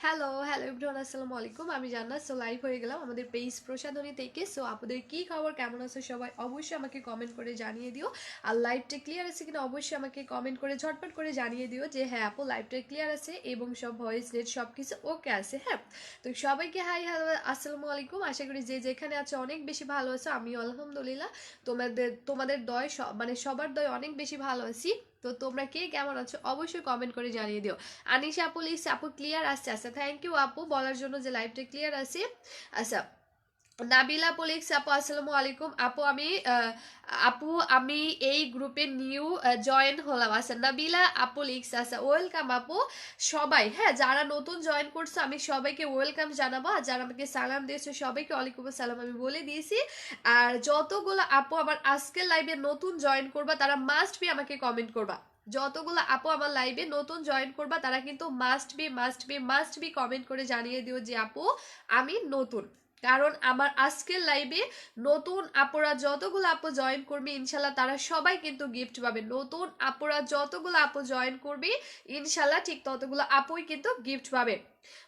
Hello everyone, আসসালামু আলাইকুম। আমি জান্নাত। সো লাইভ হয়ে গেলাম আমাদের পেজ প্রসাধনী থেকে। সো আপনাদের কি খবর, কেমন আছে সবাই? অবশ্যই আমাকে কমেন্ট করে জানিয়ে দিও। আর লাইভটা ক্লিয়ার আছে কিনা অবশ্যই আমাকে কমেন্ট করে ঝটপট করে জানিয়ে দিও যে হ্যাঁ আপু লাইভটা ক্লিয়ার আছে এবং সব ভয়েস নেট সব কিছু ওকে আছে। হ্যাঁ, তো সবাইকে হাই হ্যালো আসসালামু আলাইকুম। আশা করি যে যেখানে আছে অনেক বেশি ভালো আছো। আমিও আলহামদুলিল্লাহ তোমাদের দয় মানে সবার দয় অনেক বেশি ভালো আছি। তো তোমরা কে কেমন আছো অবশ্যই কমেন্ট করে জানিয়ে দিও। আনিশা আপু লিখছে আপু ক্লিয়ার আসছে। আচ্ছা, থ্যাংক ইউ আপু বলার জন্য যে লাইভটা ক্লিয়ার আছে। আচ্ছা, নাবিলা আপু লিখছে আপু আসসালামু আলাইকুম। আপু আমি এই গ্রুপে নিউ জয়েন হলাম। আচ্ছা, নাবিলা আপু লিখছে। আচ্ছা, ওয়েলকাম আপু সবাই। হ্যাঁ, যারা নতুন জয়েন করছে আমি সবাইকে ওয়েলকাম জানাবো। আর যারা আমাকে সালাম দিয়েছে সবাইকে ওয়ালাইকুম আসসালাম আমি বলে দিয়েছি। আর যতগুলো আপু আমার আজকের লাইভে নতুন জয়েন করবা তারা মাস্ট বি আমাকে কমেন্ট করবা। যতগুলো আপু আমার লাইভে নতুন জয়েন করবা তারা কিন্তু মাস্ট বি কমেন্ট করে জানিয়ে দিও যে আপু আমি নতুন। কারণ আমার আজকের লাইভে নতুন আপুরা যতগুলো আপু জয়েন করবে ইনশাল্লাহ তারা সবাই কিন্তু গিফট পাবে। নতুন আপুরা যতগুলো আপু জয়েন করবে ইনশাল্লাহ ঠিক ততগুলো আপুই কিন্তু গিফট পাবে।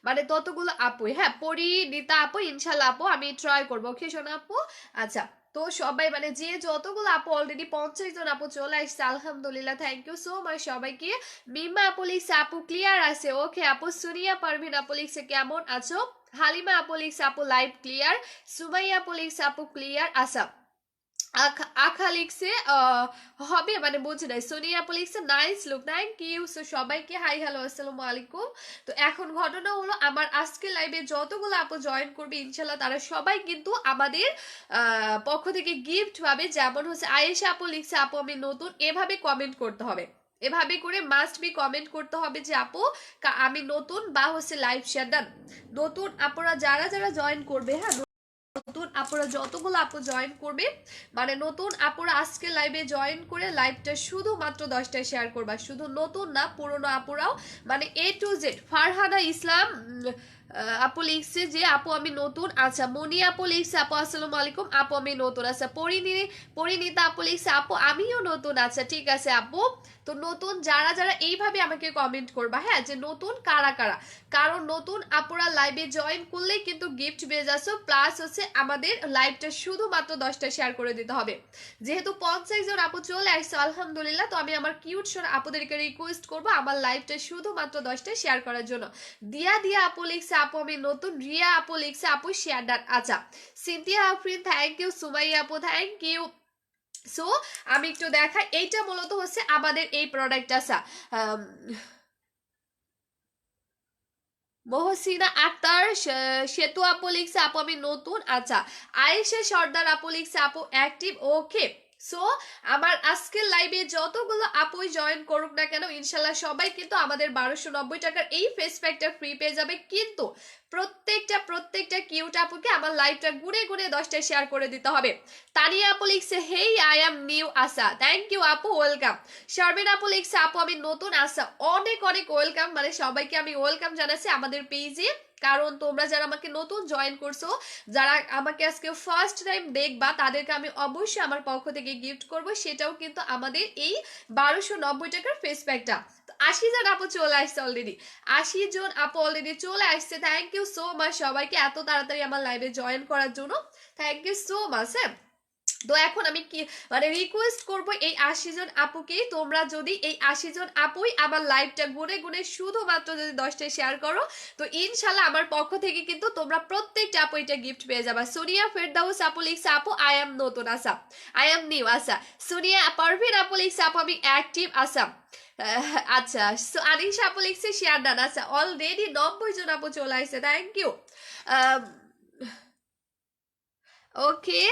মানে ততগুলো আপুই। হ্যাঁ, পরিণীতা আপু ইনশাল্লাহ আপু আমি ট্রাই করবো। ওকে শোনা আপু। আচ্ছা, তো সবাই মানে যে যতগুলো আপু অলরেডি 50 জন আপু চলে আসছে আলহামদুলিল্লাহ, থ্যাংক ইউ সো মাচ সবাইকে। মিমা আপু লিখছে আপু ক্লিয়ার আছে। ওকে আপু। সুনিয়া পারভিন আপু লিখছে কেমন আছো। হালিমা আপু লিখছে আপু লাইভ ক্লিয়ার। সুমাইয়া আপু লিখছে আপু ক্লিয়ার। আচ্ছা, আখা লিখছে হবে মানে বুঝে নাই। সোনিয়া আপু লিখছে nice look, thank you. So সবাইকে হাই হ্যালো আসসালামু আলাইকুম। তো এখন ঘটনা হলো আমার আজকে লাইভে যতগুলো আপু জয়েন করবে ইনশাল্লাহ তারা সবাই কিন্তু আমাদের পক্ষ থেকে গিফট পাবে। যেমন হচ্ছে আয়েশা আপু লিখছে আপু আমি নতুন। এভাবে কমেন্ট করতে হবে, এভাবে করে মাস্ট বি কমেন্ট করতে হবে যে আপু আমি নতুন বা হচ্ছে লাইভ শেয়ার ডান। নতুন আপুরা যারা যারা জয়েন করবে, হ্যাঁ নতুন আপুরা যতগুলো আপু জয়েন করবে মানে নতুন আপুরা আজকে লাইভে জয়েন করে লাইভটা শুধুমাত্র 10টায় শেয়ার করবা। শুধু নতুন না, পুরনো আপুরাও মানে এ টু জেড। ফারহানা ইসলাম আপু লিখছে যে আপু আমি নতুন। আচ্ছা, মনি আপু লিখছে আপু আসসালামু আলাইকুম আপু আমি নতুন। আচ্ছা, পরিণীতা আপু লিখছে আপু আমিও নতুন। আচ্ছা ঠিক আছে আপু। তো নতুন যারা যারা এইভাবে আমাকে কমেন্ট করবা, হ্যাঁ যে নতুন কারা কারা। কারণ নতুন আপুরা লাইভে জয়েন করলে কিন্তু গিফট পেয়ে যাচ্ছ, প্লাস হচ্ছে আমাদের লাইভটা শুধুমাত্র 10টা শেয়ার করে দিতে হবে। যেহেতু 50 জন আপু চলে আসছে আলহামদুলিল্লাহ, তো আমি আমার কিউট শোর আপুদেরকে রিকোয়েস্ট করবো আমার লাইভটা শুধুমাত্র 10টা শেয়ার করার জন্য। দিয়া দিয়া আপু লিখছে আপু আমি নতুন। রিয়া আপু লিখছে আপু শেয়ার ডান। আচ্ছা, সিনথিয়া আফরিন থ্যাংক ইউ। সুমাইয়া আপু থ্যাংক ইউ। সো আমি একটু দেখাই, এইটা মূলত হচ্ছে আমাদের এই প্রোডাক্ট। আসা মহসিনা আক্তার সেতু আপু লিখছে আপু আমি নতুন। আচ্ছা, আয়েশা সর্দার আপু লিখছে আপু অ্যাক্টিভ। ওকে। সো আমার আজকের লাইভে যতগুলো আপুই জয়েন করুক না কেন ইনশাল্লাহ সবাই কিন্তু আমাদের 1290 টাকার এই ফেস প্যাকটা ফ্রি পেয়ে যাবে। কিন্তু প্রত্যেকটা কিউট আপুকে আমার লাইভটা ঘুরে ঘুরে 10টায় শেয়ার করে দিতে হবে। তানিয়া আপু লিখছে হেই আই এম নিউ আসা, থ্যাংক ইউ আপু ওয়েলকাম। শারমিন আপু লিখছে আপু আমি নতুন। আসা, অনেক অনেক ওয়েলকাম। মানে সবাইকে আমি ওয়েলকাম জানাচ্ছি আমাদের পেজে। কারণ তোমরা যারা আমাকে নতুন জয়েন করছো, যারা আমাকে আজকে ফার্স্ট টাইম দেখবা তাদেরকে আমি অবশ্যই আমার পক্ষ থেকে গিফট করব। সেটাও কিন্তু আমাদের এই 1290 টাকার ফেস প্যাকটা। 80 জন আপু চলে আসছে অলরেডি। 80 জন আপু অলরেডি চলে আসছে। থ্যাংক ইউ সো মাচ সবাইকে এত তাড়াতাড়ি আমার লাইভে জয়েন করার জন্য। Thank you so much. হ্যাঁ, তো এখন আমি কি মানে রিকোয়েস্ট করব এই 80 জন আপুকে, তোমরা যদি এই 80 জন আপুই আমার লাইভটা গুনে গুনে শুধুমাত্র যদি 10টায় শেয়ার করো তো ইনশাল্লাহ আমার পক্ষ থেকে কিন্তু তোমরা প্রত্যেকটা আপু এটা গিফট পেয়ে যাবা। সুনিয়া ফেরদাউস আপু লিখছে আপু আই এম নতুন। আসা, আই এম নিউ। আসা, সুনিয়া পারভিন আপু লিখছে আপু আমি অ্যাক্টিভ। আসা, আচ্ছা, আনিশা আপু লিখছে শেয়ার ডান। আচ্ছা, অলরেডি 90 জন আপু চলে আসছে, থ্যাংক ইউ। ওকে।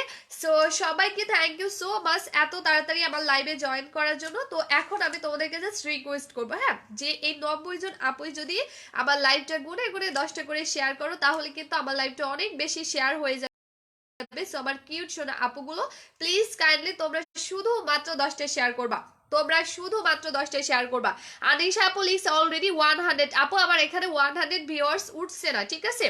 সো সবাইকে থ্যাংক ইউ সো মাচ এত তাড়াতাড়ি আমার লাইভে জয়েন করার জন্য। তো এখন আমি তোমাদেরকে জাস্ট রিকোয়েস্ট করবো, হ্যাঁ যে এই 90 জন আপুই যদি আমার লাইভটা গুনে গুনে 10টা করে শেয়ার করো তাহলে কিন্তু আমার লাইভটা অনেক বেশি শেয়ার হয়ে যাবে। সো আমার কিউট সোনা আপুগুলো প্লিজ কাইন্ডলি তোমরা শুধুমাত্র 10টা শেয়ার করবা। তোমরা শুধুমাত্র 10টা শেয়ার করবা। আনিশা আপু লিখছে অলরেডি 100। আপু আমার এখানে 100 ভিউয়ার্স উঠছে না, ঠিক আছে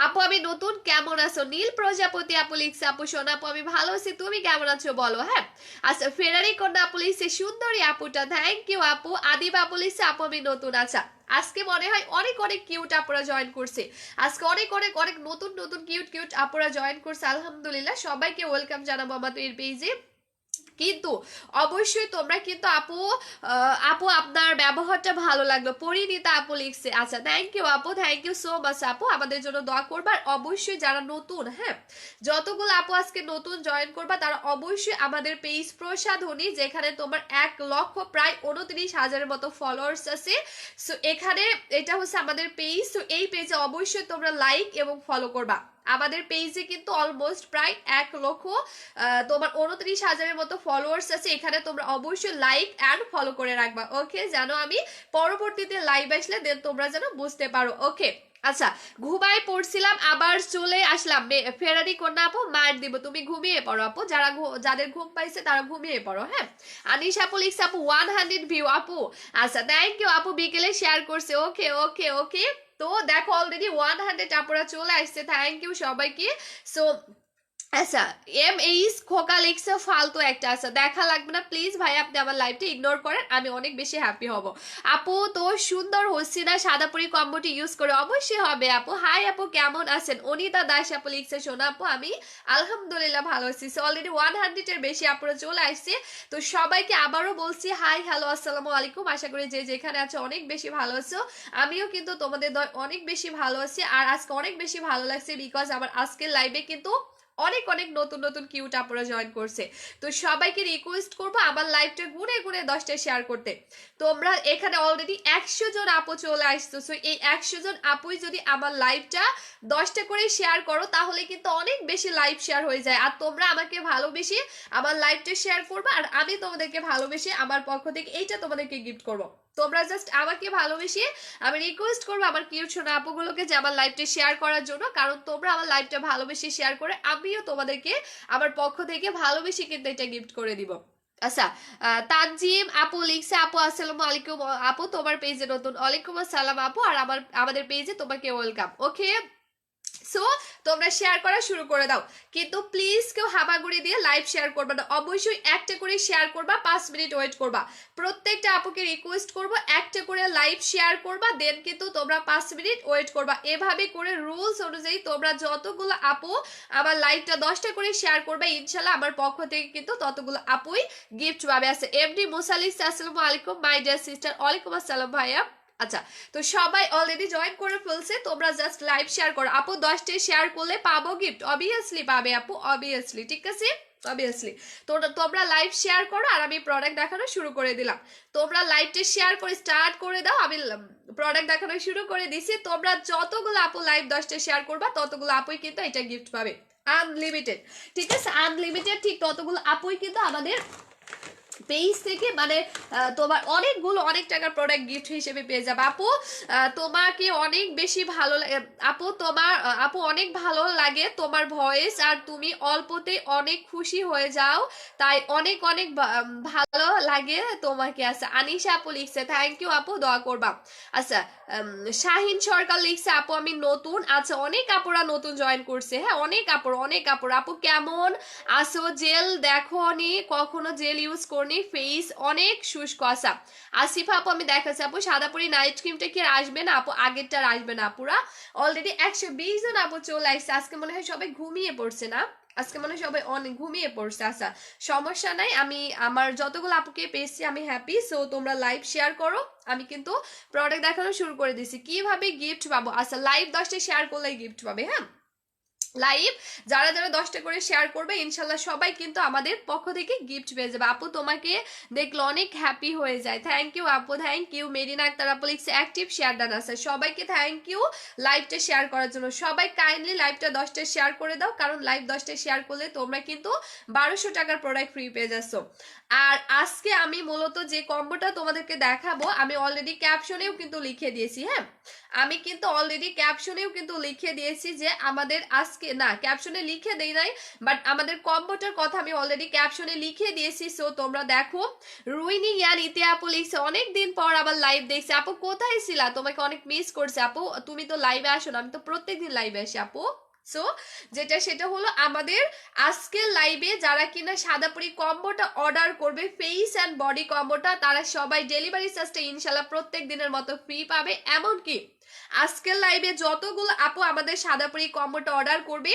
আপু। আমি নতুন, কেমন আছো? নীল প্রজাপতি আপু লিখছে আপু সোনা আপু আমি ভালো আছি, তুমি কেমন আছো বলো। হ্যাঁ আচ্ছা, ফেরারি কন্যা আপু লিখছে সুন্দরী আপুটা, থ্যাংক ইউ আপু। আদিবা আপু লিখছে আপু আমি নতুন। আচ্ছা, আজকে মনে হয় অনেক অনেক কিউট আপুরা জয়েন করছে, আজকে অনেক অনেক অনেক নতুন নতুন কিউট কিউট আপুরা জয়েন করছে, আলহামদুলিল্লাহ। সবাইকে ওয়েলকাম জানাবো আমাদের পেজে। কিন্তু অবশ্যই তোমরা কিন্তু আপু আপু আপনার ব্যবহারটা ভালো লাগলো, পরিণীতা আপু লিখছে। আচ্ছা, থ্যাংক ইউ আপু, থ্যাংক ইউ সো মাচ আপু, আমাদের জন্য দোয়া করবার। অবশ্যই যারা নতুন, হ্যাঁ যতগুলো আপু আজকে নতুন জয়েন করবা তারা অবশ্যই আমাদের পেজ প্রসাধনী, যেখানে তোমার 1 লক্ষ প্রায় 29,000-এর মতো ফলোয়ার্স আছে। সো এখানে এটা হচ্ছে আমাদের পেজ। সো এই পেজে অবশ্যই তোমরা লাইক এবং ফলো করবা। আমাদের পেজে কিন্তু অলমোস্ট প্রায় 1 লক্ষ তোমার 29,000-এর মতো ফলোয়ার্স আছে। এখানে তোমরা অবশ্যই লাইক অ্যান্ড ফলো করে রাখবা, ওকে, যেন আমি পরবর্তীতে লাইভ আসলে দেন তোমরা যেন বুঝতে পারো, ওকে। আচ্ছা, ঘুমায় পড়ছিলাম আবার চলে আসলাম। ফেরারি কন্যা আপু মার দিব, তুমি ঘুমিয়ে পড়ো আপু, যাদের ঘুম পাইছে তারা ঘুমিয়ে পড়ো। হ্যাঁ আনিশা আপু লিখছে আপু 100 ভিউ আপু। আচ্ছা, থ্যাংক ইউ আপু, বিকেলে শেয়ার করছে, ওকে ওকে ওকে। তো দেখো অলরেডি 100 আপুরা চলে আসছে, থ্যাংক ইউ সবাইকে। সো আচ্ছা, এইচ খোকা লিখছে ফালতু একটা। আচ্ছা, দেখা লাগবে না প্লিজ ভাই, আপনি আমার লাইভটা ইগনোর করেন, আমি অনেক বেশি হ্যাপি হব। আপু তো সুন্দর হচ্ছি না সাদাপুরি কম্বোটি ইউজ করে, অবশ্যই হবে আপু। হাই আপু কেমন আছেন? অনিতা দাস আপু লিখছে সোনা আপু আমি আলহামদুলিল্লাহ ভালো আছি। অলরেডি 100-এর বেশি আপুরা চলে আসছে। তো সবাইকে আবারও বলছি হাই হ্যালো আসসালামু আলাইকুম, আশা করি যে যেখানে আছো অনেক বেশি ভালো আছো। আমিও কিন্তু তোমাদের অনেক বেশি ভালো আছি। আর আজকে অনেক বেশি ভালো লাগছে বিকজ আমার আজকের লাইভে কিন্তু অনেক অনেক নতুন নতুন কিউট আপুরা জয়েন করছে। তো সবাইকে রিকোয়েস্ট করবো আমার লাইভটা গুনে গুনে 10টা শেয়ার করতে। তোমরা এখানে অলরেডি 100 জন আপু চলে আসছো। সো এই 100 জন আপুই যদি আমার লাইভটা 10টা করে শেয়ার করো তাহলে কিন্তু অনেক বেশি লাইভ শেয়ার হয়ে যায়। আর তোমরা আমাকে ভালোবেসে আমার লাইভটা শেয়ার করবে, আর আমি তোমাদেরকে ভালোবেসে আমার পক্ষ থেকে এইটা তোমাদেরকে গিফট করবো। তোমরা জাস্ট আমাকে ভালোবেসে আমি রিকোয়েস্ট করবো আমার কিউট সোনা আপুগুলোকে যে আমার লাইভটা শেয়ার করার জন্য, কারণ তোমরা আমার লাইভটা ভালোবেসে শেয়ার করে আমিও তোমাদেরকে আমার পক্ষ থেকে ভালোবেসে কিন্তু এটা গিফট করে দিব। আচ্ছা, তানজিম আপু লিখছে আপু আসসালামু আলাইকুম আপু, তোমার পেজে নতুন, ওয়ালাইকুম আসসালাম আপু, আর আমাদের পেজে তোমাকে ওয়েলকাম, ওকে। সো তোমরা শেয়ার করা শুরু করে দাও, কিন্তু প্লিজ কেউ হামাগুড়ি দিয়ে লাইভ শেয়ার করবে না, অবশ্যই একটা করে শেয়ার করবা, 5 মিনিট ওয়েট করবা। প্রত্যেকটা আপুকে রিকোয়েস্ট করবো একটা করে লাইভ শেয়ার করবা, দেন কিন্তু তোমরা 5 মিনিট ওয়েট করবা। এভাবে করে রুলস অনুযায়ী তোমরা যতগুলো আপু আমার লাইভটা 10টা করে শেয়ার করবে, ইনশাল্লাহ আমার পক্ষ থেকে কিন্তু ততগুলো আপুই গিফট পাবে। আছে এমডি মুসালিস আসসালামু আলাইকুম মাই ডিয়ার সিস্টার, ওয়ালাইকুম আসসালাম ভাইয়া। আচ্ছা, তো সবাই অলরেডি জয়েন করে ফেলছে, তোমরা জাস্ট লাইভ শেয়ার করো আপু, 10টা শেয়ার করলে পাবো গিফট, অবভিয়াসলি পাবে আপু, অবভিয়াসলি, ঠিক আছে অবভিয়াসলি। তো তোমরা লাইভ শেয়ার করো আর আমি প্রোডাক্ট দেখানো শুরু করে দিলাম। তোমরা লাইভটা শেয়ার করে স্টার্ট করে দাও, আমি প্রোডাক্ট দেখানো শুরু করে দিছি। তোমরা যতগুলো আপু লাইভ 10টা শেয়ার করবা ততগুলো আপুই কিন্তু এটা গিফট পাবে, আনলিমিটেড, ঠিক আছে আনলিমিটেড, ঠিক ততগুলো আপুই কিন্তু আমাদের পেজ থেকে মানে তোমার অনেকগুলো অনেক টাকার প্রোডাক্ট গিফট হিসেবে পেয়ে যাবে আপু। তোমাকে অনেক বেশি ভালো লাগে আপু, তোমার আপু অনেক ভালো লাগে তোমার ভয়েস, আর তুমি অল্পতে অনেক খুশি হয়ে যাও, তাই অনেক অনেক ভালো লাগে তোমাকে। আচ্ছা, আনিশা আপু লিখছে থ্যাংক ইউ আপু, দোয়া করবা। আচ্ছা, শাহিন সরকার লিখছে আপু আমি নতুন। আচ্ছা, অনেক আপুরা নতুন জয়েন করছে, হ্যাঁ অনেক আপুর আপু কেমন আসো? জেল দেখো নি কখনো? জেল ইউজ করনি, ফেস অনেক শুষ্ক। আসা আসিফা আপু আমি দেখাচ্ছি আপু, সাদাপুরি নাইট ক্রিমটা কি আর আসবে না আপু? আগেরটার আসবে না আপুরা, অলরেডি 120 জন আপু চলে আসছে। আজকে মনে হয় সবাই ঘুমিয়ে পড়ছে না, আজকে মনে হয় সবাই অনেক ঘুমিয়ে পড়ছে। আচ্ছা, সমস্যা নাই, আমি আমার যতগুলো আপুকে পেয়েছি আমি হ্যাপি। সো তোমরা লাইভ শেয়ার করো, আমি কিন্তু প্রোডাক্ট দেখানো শুরু করে দিছি। কিভাবে গিফট পাবো? আচ্ছা, লাইভ 10টা শেয়ার করলেই গিফট পাবে। হ্যাঁ লাইভ যারা যারা 10টা করে শেয়ার করবে ইনশাল্লাহ সবাই কিন্তু আমাদের পক্ষ থেকে গিফট পেয়ে যাবে। আপু তোমাকে দেখলে অনেক হ্যাপি হয়ে যায়, থ্যাংক ইউ আপু, থ্যাংক ইউ। মেরিনা আক্তার আপু লিখছে অ্যাক্টিভ শেয়ার ডান আছে, সবাইকে থ্যাংক ইউ লাইভটা শেয়ার করার জন্য। সবাই কাইন্ডলি লাইভটা 10টা শেয়ার করে দাও, কারণ লাইভ 10টা শেয়ার করলে তোমরা কিন্তু 1200 টাকার প্রোডাক্ট ফ্রি পেয়ে যাচ্ছ। আর আজকে আমি মূলত যে কম্বোটা তোমাদেরকে দেখাবো আমি অলরেডি ক্যাপশনেও কিন্তু লিখে দিয়েছি। হ্যাঁ আমি কিন্তু অলরেডি ক্যাপশনেও কিন্তু লিখে দিয়েছি যে আমাদের আজকে আজকে না ক্যাপশনে লিখে দেই নাই, বাট আমাদের কম্বোটার কথা আমি অলরেডি ক্যাপশনে লিখে দিয়েছি। সো তোমরা দেখো, রুইনি ইয়ান ইতি আপু লিখছে অনেকদিন পর আবার লাইভ দেখছে। আপু কোথায় ছিলা, তোমাকে অনেক মিস করছে আপু, তুমি তো লাইভে আসো না, আমি তো প্রত্যেকদিন লাইভে আসি আপু। সো সেটা হলো আমাদের আজকের লাইভে যারা কিনা সাদাপুরি কম্বোটা অর্ডার করবে, ফেস অ্যান্ড বডি কম্বোটা, তারা সবাই ডেলিভারি চার্জটা ইনশাল্লাহ প্রত্যেক দিনের মতো ফ্রি পাবে। এমনকি আজকের লাইভে যতগুলো আপু আমাদের সাদাপুরি কম্বোটা অর্ডার করবে,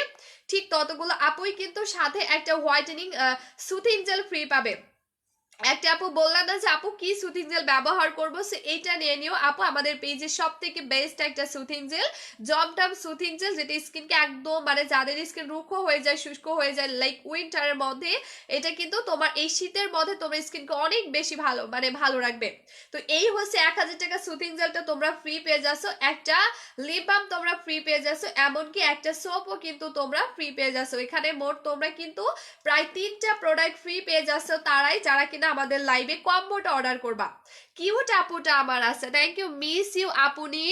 ঠিক ততগুলো আপুই কিন্তু সাথে একটা হোয়াইটেনিং সুথিং জেল ফ্রি পাবে। একটা আপু বললাম না যে আপু কি সুথিং জেল ব্যবহার করবো, সে এইটা নিয়ে নিও আপু। আমাদের পেজে সব থেকে বেস্ট একটা সুথিং জেল, জমটম সুথিং জেল, যেটা স্কিনকে একদম মানে যাদের স্কিন রুক্ষ হয়ে যায়, শুষ্ক হয়ে যায় লাইক উইন্টারের মধ্যে, এটা কিন্তু তোমার এই শীতের মধ্যে তোমার স্কিনকে অনেক বেশি ভালো মানে ভালো রাখবে। তো এই হচ্ছে 1000 টাকা সুথিং জেলটা তোমরা ফ্রি পেয়ে যাচ্ছ, একটা লিপ বাম তোমরা ফ্রি পেয়ে যাচ্ছ, এমনকি একটা সোপও কিন্তু তোমরা ফ্রি পেয়ে যাচ্ছ। এখানে মোট তোমরা কিন্তু প্রায় 3টা প্রোডাক্ট ফ্রি পেয়ে যাচ্ছ, তারাই যারা কিনা আমাদের লাইভে কম্বোটা অর্ডার করবা। কিউট আপুটা আমার আছে, থ্যাংক ইউ, মিস ইউ আপনি।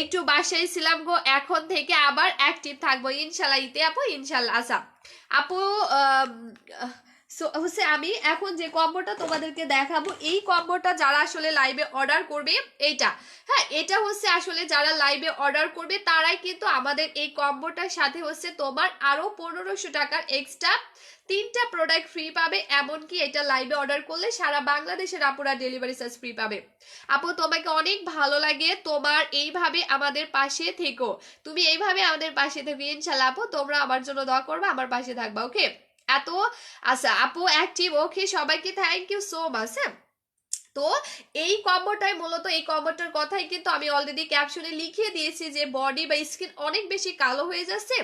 একটু বাসায় ছিলাম গো, এখন থেকে আবার অ্যাক্টিভ থাকবো ইনশাল্লাহ ইতে আপু, ইনশাল্লাহ। আচ্ছা আপু, হচ্ছে আমি এখন যে কম্বোটা তোমাদেরকে দেখাবো, এই কম্বোটা যারা আসলে লাইভে অর্ডার করবে, এইটা হ্যাঁ এটা হচ্ছে আসলে যারা লাইভে অর্ডার করবে তারাই কিন্তু আমাদের এই কম্বোটার সাথে হচ্ছে তোমার আরো 1500 টাকার এক্সট্রা 3টা প্রোডাক্ট ফ্রি পাবে। এমনকি এটা লাইভে অর্ডার করলে সারা বাংলাদেশের আপুরা ডেলিভারি চার্জ ফ্রি পাবে। আপু তোমাকে অনেক ভালো লাগে, তোমার এইভাবে আমাদের পাশে থেকো, তুমি এইভাবে আমাদের পাশে থেকো ইনশাল্লাহ আপু। তোমরা আমার জন্য দোয়া করবে, আমার পাশে থাকবা, ওকে? এত আচ্ছা আপু অ্যাক্টিভ, ওকে, সবাইকে থ্যাংক ইউ সো মাচ। হ্যাঁ, তো এই কম্বোটাই মূলত, এই কম্বোটার কথাই কিন্তু আমি অলরেডি ক্যাপশনে লিখিয়ে দিয়েছি যে বডি বা স্কিন অনেক বেশি কালো হয়ে যাচ্ছে,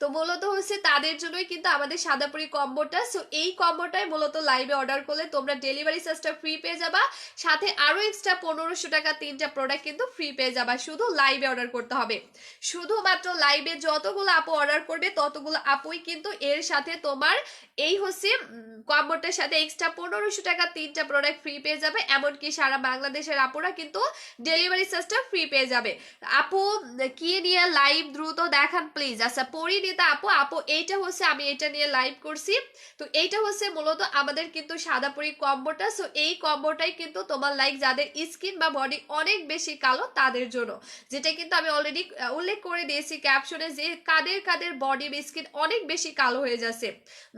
তো মূলত হচ্ছে তাদের জন্যই কিন্তু আমাদের সাদাপুরি কম্বোটা। সো এই কম্বোটাই মূলত লাইভে অর্ডার করলে তোমরা ডেলিভারি চার্জটা ফ্রি পেয়ে যাবা, সাথে আরো এক্সট্রা 1500 টাকা 3টা প্রোডাক্ট কিন্তু ফ্রি পেয়ে যাবা। শুধু লাইভে অর্ডার করতে হবে, শুধুমাত্র লাইভে যতগুলো আপু অর্ডার করবে ততগুলো আপুই কিন্তু এর সাথে তোমার এই হচ্ছে কম্বোটার সাথে এক্সট্রা 1500 টাকা 3টা প্রোডাক্ট ফ্রি পেয়ে যাবে। এমনকি সারা বাংলাদেশের আপুরা কিন্তু ডেলিভারি চার্জটা ফ্রি পেয়ে যাবে। আপু কি নিয়ে লাইভ দ্রুত দেখান প্লিজ। আচ্ছা পরিণীতা আপু, আপু এইটা হচ্ছে আমি এটা নিয়ে লাইভ করছি, তো এইটা হচ্ছে মূলত আমাদের কিন্তু সাদাপুরি কম্বোটা। সো এই কম্বোটাই কিন্তু তোমার লাইক যাদের স্কিন বা বডি অনেক বেশি কালো তাদের জন্য, যেটা কিন্তু আমি অলরেডি উল্লেখ করে দিয়েছি ক্যাপশনে যে কাদের কাদের বডি বা স্কিন অনেক বেশি কালো হয়ে যাচ্ছে।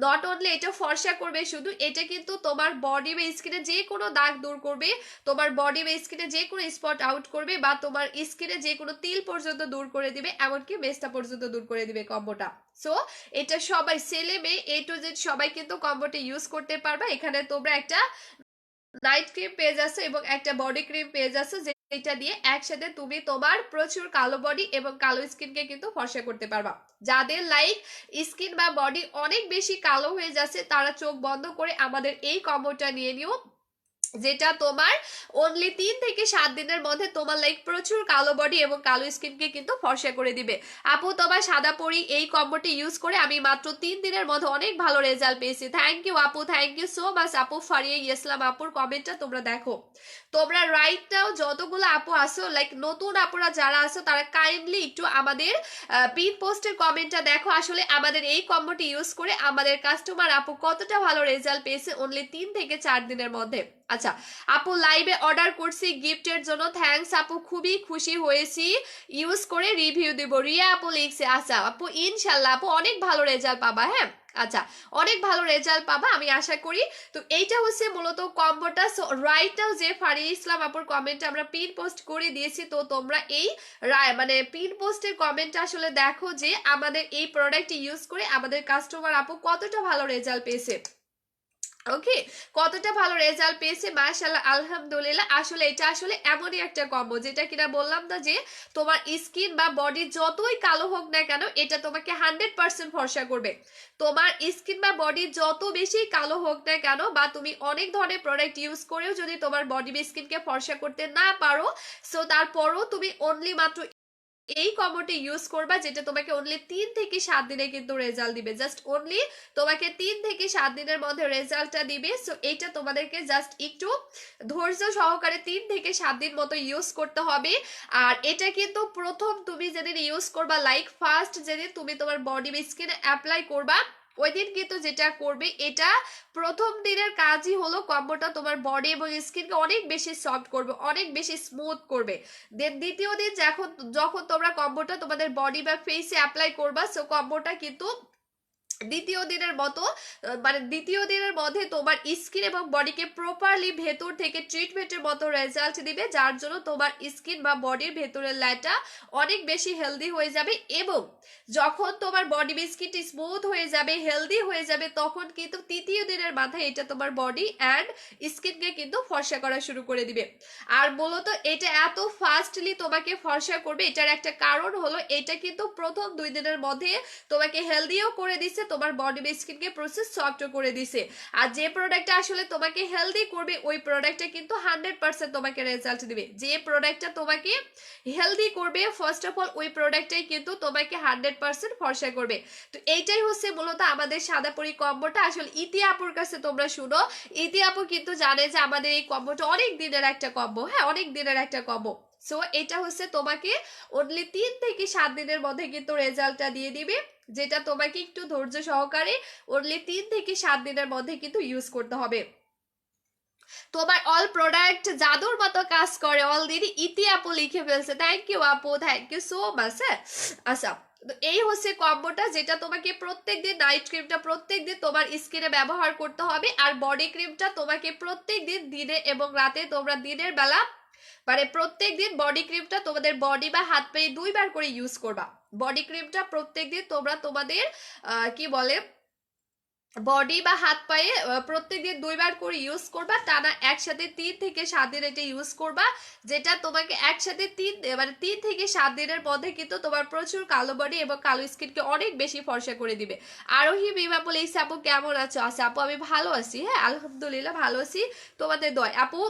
নট অনলি এটা ফর্সা করবে শুধু, এটা কিন্তু তোমার বডি বা স্কিনে যে কোনো দাগ দূর করবে, তোমার বডি বা স্কিনে যে কোনো স্পট আউট করবে, বা তোমার স্কিনে যে কোনো তিল পর্যন্ত দূর করে দিবে, এমনকি মেস্তা পর্যন্ত দূর করে দিবে কম্বোটা। সো এটা সবাই ছেলে মেয়ে এ টু জেড সবাই কিন্তু কম্বোটা ইউজ করতে পারবা। এখানে তোমরা একটা নাইট ক্রিম পেয়ে যাচ্ছ এবং একটা বডি ক্রিম পেয়ে যাচ্ছ, যেটা দিয়ে একসাথে তুমি তোমার প্রচুর কালো বডি এবং কালো স্কিনকে কিন্তু ফর্সা করতে পারবা। যাদের লাইক স্কিন বা বডি অনেক বেশি কালো হয়ে যাচ্ছে তারা চোখ বন্ধ করে আমাদের এই কম্বোটা নিয়ে নিও, যেটা তোমার অনলি 3 থেকে 7 দিনের মধ্যে তোমার লাইক প্রচুর কালো বডি এবং কালো স্কিনকে কিন্তু ফর্সা করে দিবে। আপু তোমার সাদা পরি এই কম্বোটি ইউজ করে আমি মাত্র 3 দিনের মধ্যে অনেক ভালো রেজাল্ট পেয়েছি। থ্যাংক ইউ আপু, থ্যাংক ইউ সো মাচ আপু। ফারিয়া ইসলাম আপুর কমেন্টটা তোমরা দেখো, তোমরা রাইট নাও যতগুলো আপু আসো লাইক নতুন আপুরা যারা আসো তারা কাইন্ডলি একটু আমাদের পিন পোস্টের কমেন্টটা দেখো। আসলে আমাদের এই কম্বোটি ইউজ করে আমাদের কাস্টমার আপু কতটা ভালো রেজাল্ট পেয়েছে অনলি 3 থেকে 4 দিনের মধ্যে। আচ্ছা আপু লাইভে অর্ডার করছি গিফটের জন্য, থ্যাঙ্কস আপু, খুবই খুশি হয়েছি, ইউজ করে রিভিউ দিব। রিয়া আপু লিখছে, আচ্ছা আপু ইনশাল্লাহ আপু অনেক ভালো রেজাল্ট পাবা। হ্যাঁ আচ্ছা অনেক ভালো রেজাল্ট পাবা আমি আশা করি। তো এইটা হচ্ছে মূলত কম্বোটা। সো রাইট নাও যে ফারিয়া ইসলাম আপুর কমেন্টে আমরা পিন পোস্ট করে দিয়েছি, তো তোমরা এই মানে পিন পোস্টের কমেন্টটা আসলে দেখো যে আমাদের এই প্রোডাক্ট ইউজ করে আমাদের কাস্টমার আপু কতটা ভালো রেজাল্ট পেয়েছে। ওকে, কতটা ভালো রেজাল্ট পেয়েছে মাশাআল্লাহ আলহামদুলিল্লাহ। আসলে এটা আসলে এমনই একটা কম্বো যেটা কিনা বললাম না যে তোমার স্কিন বা বডি যতই কালো হোক না কেন এটা তোমাকে 100% ফর্সা করবে। তোমার স্কিন বা বডি যত বেশি কালো হোক না কেন, বা তুমি অনেক ধরনের প্রোডাক্ট ইউজ করেও যদি তোমার বডি বা স্কিনকে ফর্সা করতে না পারো, সো তারপরও তুমি অনলি মাত্র এই কম্বোটা ইউজ করবা, যেটা তোমাকে অনলি 3 থেকে 7 দিনে কিন্তু রেজাল্ট দিবে, জাস্ট অনলি তোমাকে 3 থেকে 7 দিনের মধ্যে রেজাল্টটা দিবে। সো এইটা তোমাদেরকে জাস্ট একটু ধৈর্য সহকারে 3 থেকে 7 দিন মতো ইউজ করতে হবে। আর এটা কিন্তু প্রথম তুমি যেদিন ইউজ করবা, লাইক ফার্স্ট যেদিন তুমি তোমার বডি বা স্কিনে অ্যাপ্লাই করবা, ওই দিন কিন্তু যেটা করবে, এটা প্রথম দিনের কাজই হলো কম্বোটা তোমার বডি এবং স্কিনকে অনেক বেশি সফট করবে, অনেক বেশি স্মুথ করবে। দেন দ্বিতীয় দিন যখন যখন তোমরা কম্বোটা তোমাদের বডি বা ফেসে অ্যাপ্লাই করবা, সো কম্বোটা কিন্তু দ্বিতীয় দিনের মতো মানে দ্বিতীয় দিনের মধ্যে তোমার স্কিন এবং বডিকে প্রপারলি ভেতর থেকে ট্রিটমেন্টের মতো রেজাল্ট দিবে, যার জন্য তোমার স্কিন বা বডির ভেতরের লেয়ারটা অনেক বেশি হেলদি হয়ে যাবে। এবং যখন তোমার বডি বা স্কিনটি স্মুথ হয়ে যাবে, হেলদি হয়ে যাবে, তখন কিন্তু তৃতীয় দিনের মাথায় এটা তোমার বডি অ্যান্ড স্কিনকে কিন্তু ফর্সা করা শুরু করে দিবে। আর মূলত এটা এত ফাস্টলি তোমাকে ফর্সা করবে, এটার একটা কারণ হলো এটা কিন্তু প্রথম 2 দিনের মধ্যে তোমাকে হেলদিও করে দিছে, তোমার বডি বা স্কিনকে প্রসেস সফট করে দিছে। আর যে প্রোডাক্টটা আসলে তোমাকে হেলদি করবে, ওই প্রোডাক্টটা কিন্তু 100% তোমাকে রেজাল্ট দিবে। যে প্রোডাক্টটা তোমাকে হেলদি করবে, ফার্স্ট অফ অল ওই প্রোডাক্টটাই কিন্তু তোমাকে 100% ফর্সা করবে। তো এইটাই হচ্ছে মূলত আমাদের সাদাপুরি কম্বোটা। আসলে ইতি আপুর কাছে তোমরা শুনো, ইতি আপু কিন্তু জানে যে আমাদের এই কম্বোটা অনেক দিনের একটা কম্বো, হ্যাঁ অনেক দিনের একটা কম্বো। সো এটা হচ্ছে তোমাকে অনলি 3 থেকে 7 দিনের মধ্যে কিন্তু রেজাল্টটা দিয়ে দিবে, যেটা তোমাকে একটু ধৈর্য সহকারে অনলি 3 থেকে 7 দিনের মধ্যে কিন্তু ইউজ করতে হবে। তোমার অল প্রোডাক্ট জাদুর মতো কাজ করে অলরেডি ইতি আপু লিখে ফেলছে, থ্যাংক ইউ আপু, থ্যাংক ইউ সো মাচ। হ্যাঁ আচ্ছা, তো এই হচ্ছে কম্বোটা, যেটা তোমাকে প্রত্যেকদিন নাইট ক্রিমটা প্রত্যেকদিন তোমার স্কিনে ব্যবহার করতে হবে। আর বডি ক্রিমটা তোমাকে প্রত্যেকদিন দিনে এবং রাতে তোমরা দিনের বেলা মানে প্রত্যেকদিন বডি ক্রিমটা তোমাদের বডি বা হাত পায়ে 2বার করে ইউজ করবা। বডি ক্রিমটা প্রত্যেকদিন তোমরা তোমাদের কি বলে বডি বা হাত পায়ে প্রত্যেকদিন 2বার করে ইউজ করবা, টানা একসাথে 3 থেকে 7 দিন এটা ইউজ করবা, যেটা তোমাকে একসাথে 3 থেকে 7 দিনের মধ্যে কিন্তু তোমার প্রচুর কালো বডি এবং কালো স্কিনকে অনেক বেশি ফর্সা করে দিবে। আরোহী বিমা বলে আপু কেমন আছো? আচ্ছা আপু আমি ভালো আছি, হ্যাঁ আলহামদুলিল্লাহ ভালো আছি, তোমাদের দয়। আপু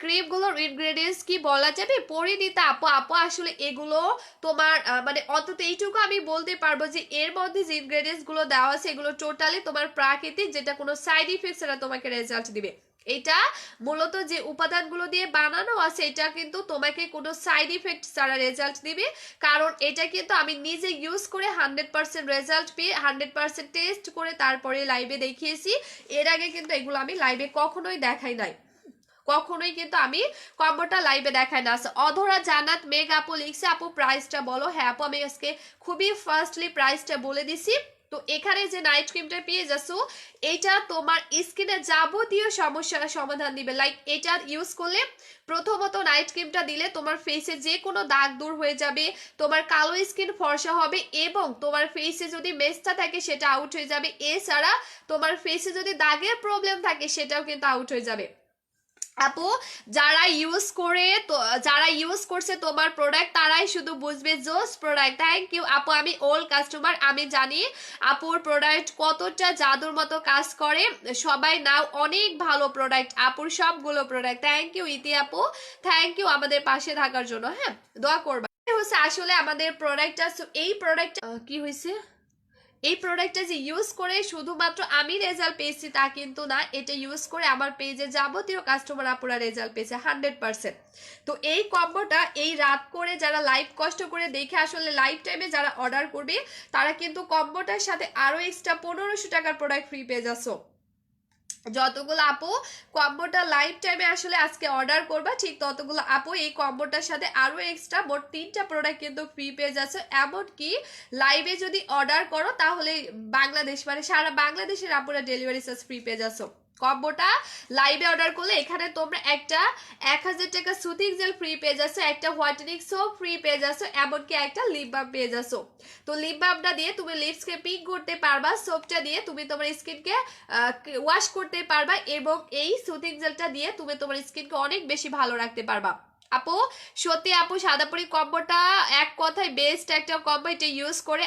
ক্রিমগুলোর ইনগ্রেডিয়েন্টস কি বলা যাবে? পরিণীতা আপু, আপু আসলে এগুলো তোমার মানে অন্তত এইটুকু আমি বলতে পারবো যে এর মধ্যে যে ইনগ্রেডিয়েন্টস গুলো দেওয়া আছে এগুলো টোটালি তোমার প্রাকৃতিক, যেটা কোনো সাইড ইফেক্টস ছাড়া তোমাকে রেজাল্ট দিবে। এটা মূলত যে উপাদানগুলো দিয়ে বানানো আছে এটা কিন্তু তোমাকে কোনো সাইড ইফেক্ট ছাড়া রেজাল্ট দিবে, কারণ এটা কিন্তু আমি নিজে ইউজ করে 100% রেজাল্ট পেয়ে 100% টেস্ট করে তারপরে লাইভে দেখিয়েছি। এর আগে কিন্তু এগুলো আমি লাইভে কখনোই দেখাই নাই, কখনোই কিন্তু আমি কম্বোটা লাইভে দেখাই না। অধরা জান্নাত মেঘ আপু লিখছে আপু প্রাইসটা বলো। হ্যাঁ আপু আমি আজকে খুবই ফার্স্টলি প্রাইসটা বলে দিছি। তো এখানে যে নাইট ক্রিমটা পেয়ে যাচ্ছ, এটা তোমার স্কিনের যাবতীয় সমস্যার সমাধান দিবে। লাইক এটা ইউজ করলে প্রথমত নাইট ক্রিমটা দিলে তোমার ফেসে যে কোনো দাগ দূর হয়ে যাবে, তোমার কালো স্কিন ফর্সা হবে, এবং তোমার ফেসে যদি মেস্তা থাকে সেটা আউট হয়ে যাবে। এছাড়া তোমার ফেসে যদি দাগের প্রবলেম থাকে সেটাও কিন্তু আউট হয়ে যাবে। আপু যারা ইউজ করে তো যারা ইউজ করছে তোমার প্রোডাক্ট তারাই শুধু বুঝবে জোস প্রোডাক্ট। থ্যাংক ইউ আপু, আমি ওল্ড কাস্টমার, আমি জানি আপুর প্রোডাক্ট কতটা জাদুর মতো কাজ করে। সবাই নাও অনেক ভালো প্রোডাক্ট আপুর সবগুলো প্রোডাক্ট। থ্যাংক ইউ ইতি আপু, থ্যাংক ইউ আমাদের পাশে থাকার জন্য, হ্যাঁ দোয়া করবা। হচ্ছে আসলে আমাদের প্রোডাক্টটা, এই প্রোডাক্ট কি হয়েছে, এই প্রোডাক্টটা যে ইউজ করে শুধুমাত্র আমি রেজাল্ট পেয়েছি তা কিন্তু না, এটা ইউজ করে আমার পেজে যাবতীয় কাস্টমার আপুরা রেজাল্ট পেয়েছে 100%। তো এই কম্বোটা এই রাত করে যারা লাইভ কষ্ট করে দেখে আসলে লাইভ টাইমে যারা অর্ডার করবে, তারা কিন্তু কম্বোটার সাথে আরো এক্সট্রা 1500 টাকার প্রোডাক্ট ফ্রি পেয়ে যাচ্ছ। যতগুলো আপু কম্বোটা লাইভ টাইমে আসলে আজকে অর্ডার করবা, ঠিক ততগুলো আপু এই কম্বোটার সাথে আরো এক্সট্রা মোট 3টা প্রোডাক্ট কিন্তু ফ্রি পেয়ে যাচ্ছে। এমনকি লাইভে যদি অর্ডার করো তাহলে বাংলাদেশ মানে সারা বাংলাদেশের আপুরা ডেলিভারি চার্জ ফ্রি পেয়ে যাচ্ছ। কম্বোটা লাইভে অর্ডার করলে এখানে তোমরা একটা 1000 টাকা সুতিং জেল ফ্রি পেয়ে যাচ্ছ, একটা হোয়াইটেনিং সোপ ফ্রি পেয়ে যাচ্ছ, এমনকি একটা লিপ বাম পেয়ে যাচ্ছ। তো লিপ বামটা দিয়ে তুমি লিপসকে পিঙ্ক করতে পারবা, সোপটা দিয়ে তুমি তোমার স্কিনকে ওয়াশ করতে পারবা, এবং এই সুতিং জেলটা দিয়ে তুমি তোমার স্কিনকে অনেক বেশি ভালো রাখতে পারবা। আপু সত্যি আপু সাদাপুরি কম্বোটা এক কথায় বেস্ট একটা কম্বো, এটা ইউজ করে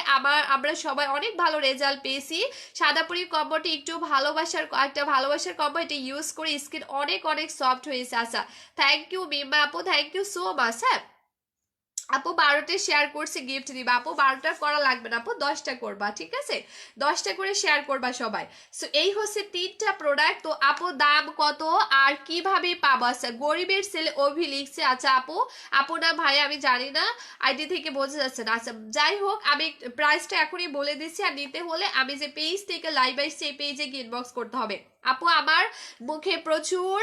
আমরা সবাই অনেক ভালো রেজাল্ট পেয়েছি। সাদাপুরি কম্বোটি একটু ভালোবাসার কম্বো, এটা ইউজ করে স্কিন অনেক অনেক সফট হয়েছে। আচ্ছা থ্যাংক ইউ মিম্মা আপু, থ্যাংক ইউ সো মাচ। হ্যাঁ আপু 12টা শেয়ার করছে গিফট দিবা। আপু 12টা করা লাগবে না আপু, 10টা করবা, ঠিক আছে? 10টা করে শেয়ার করবা সবাই। সো এই হচ্ছে 3টা প্রোডাক্ট। তো আপু দাম কত আর কিভাবে পাবো? আচ্ছা, গরিবের ছেলে অভি লিখছে। আচ্ছা আপু, আপু না ভাই আমি জানি না, আইডি থেকে বোঝা যাচ্ছে না। আচ্ছা যাই হোক, আমি প্রাইসটা এখনই বলে দিচ্ছি। আর নিতে হলে আমি যে পেজ থেকে লাইভ আসছি এই পেজে গিয়ে ইনবক্স করতে হবে। আপু আমার মুখে প্রচুর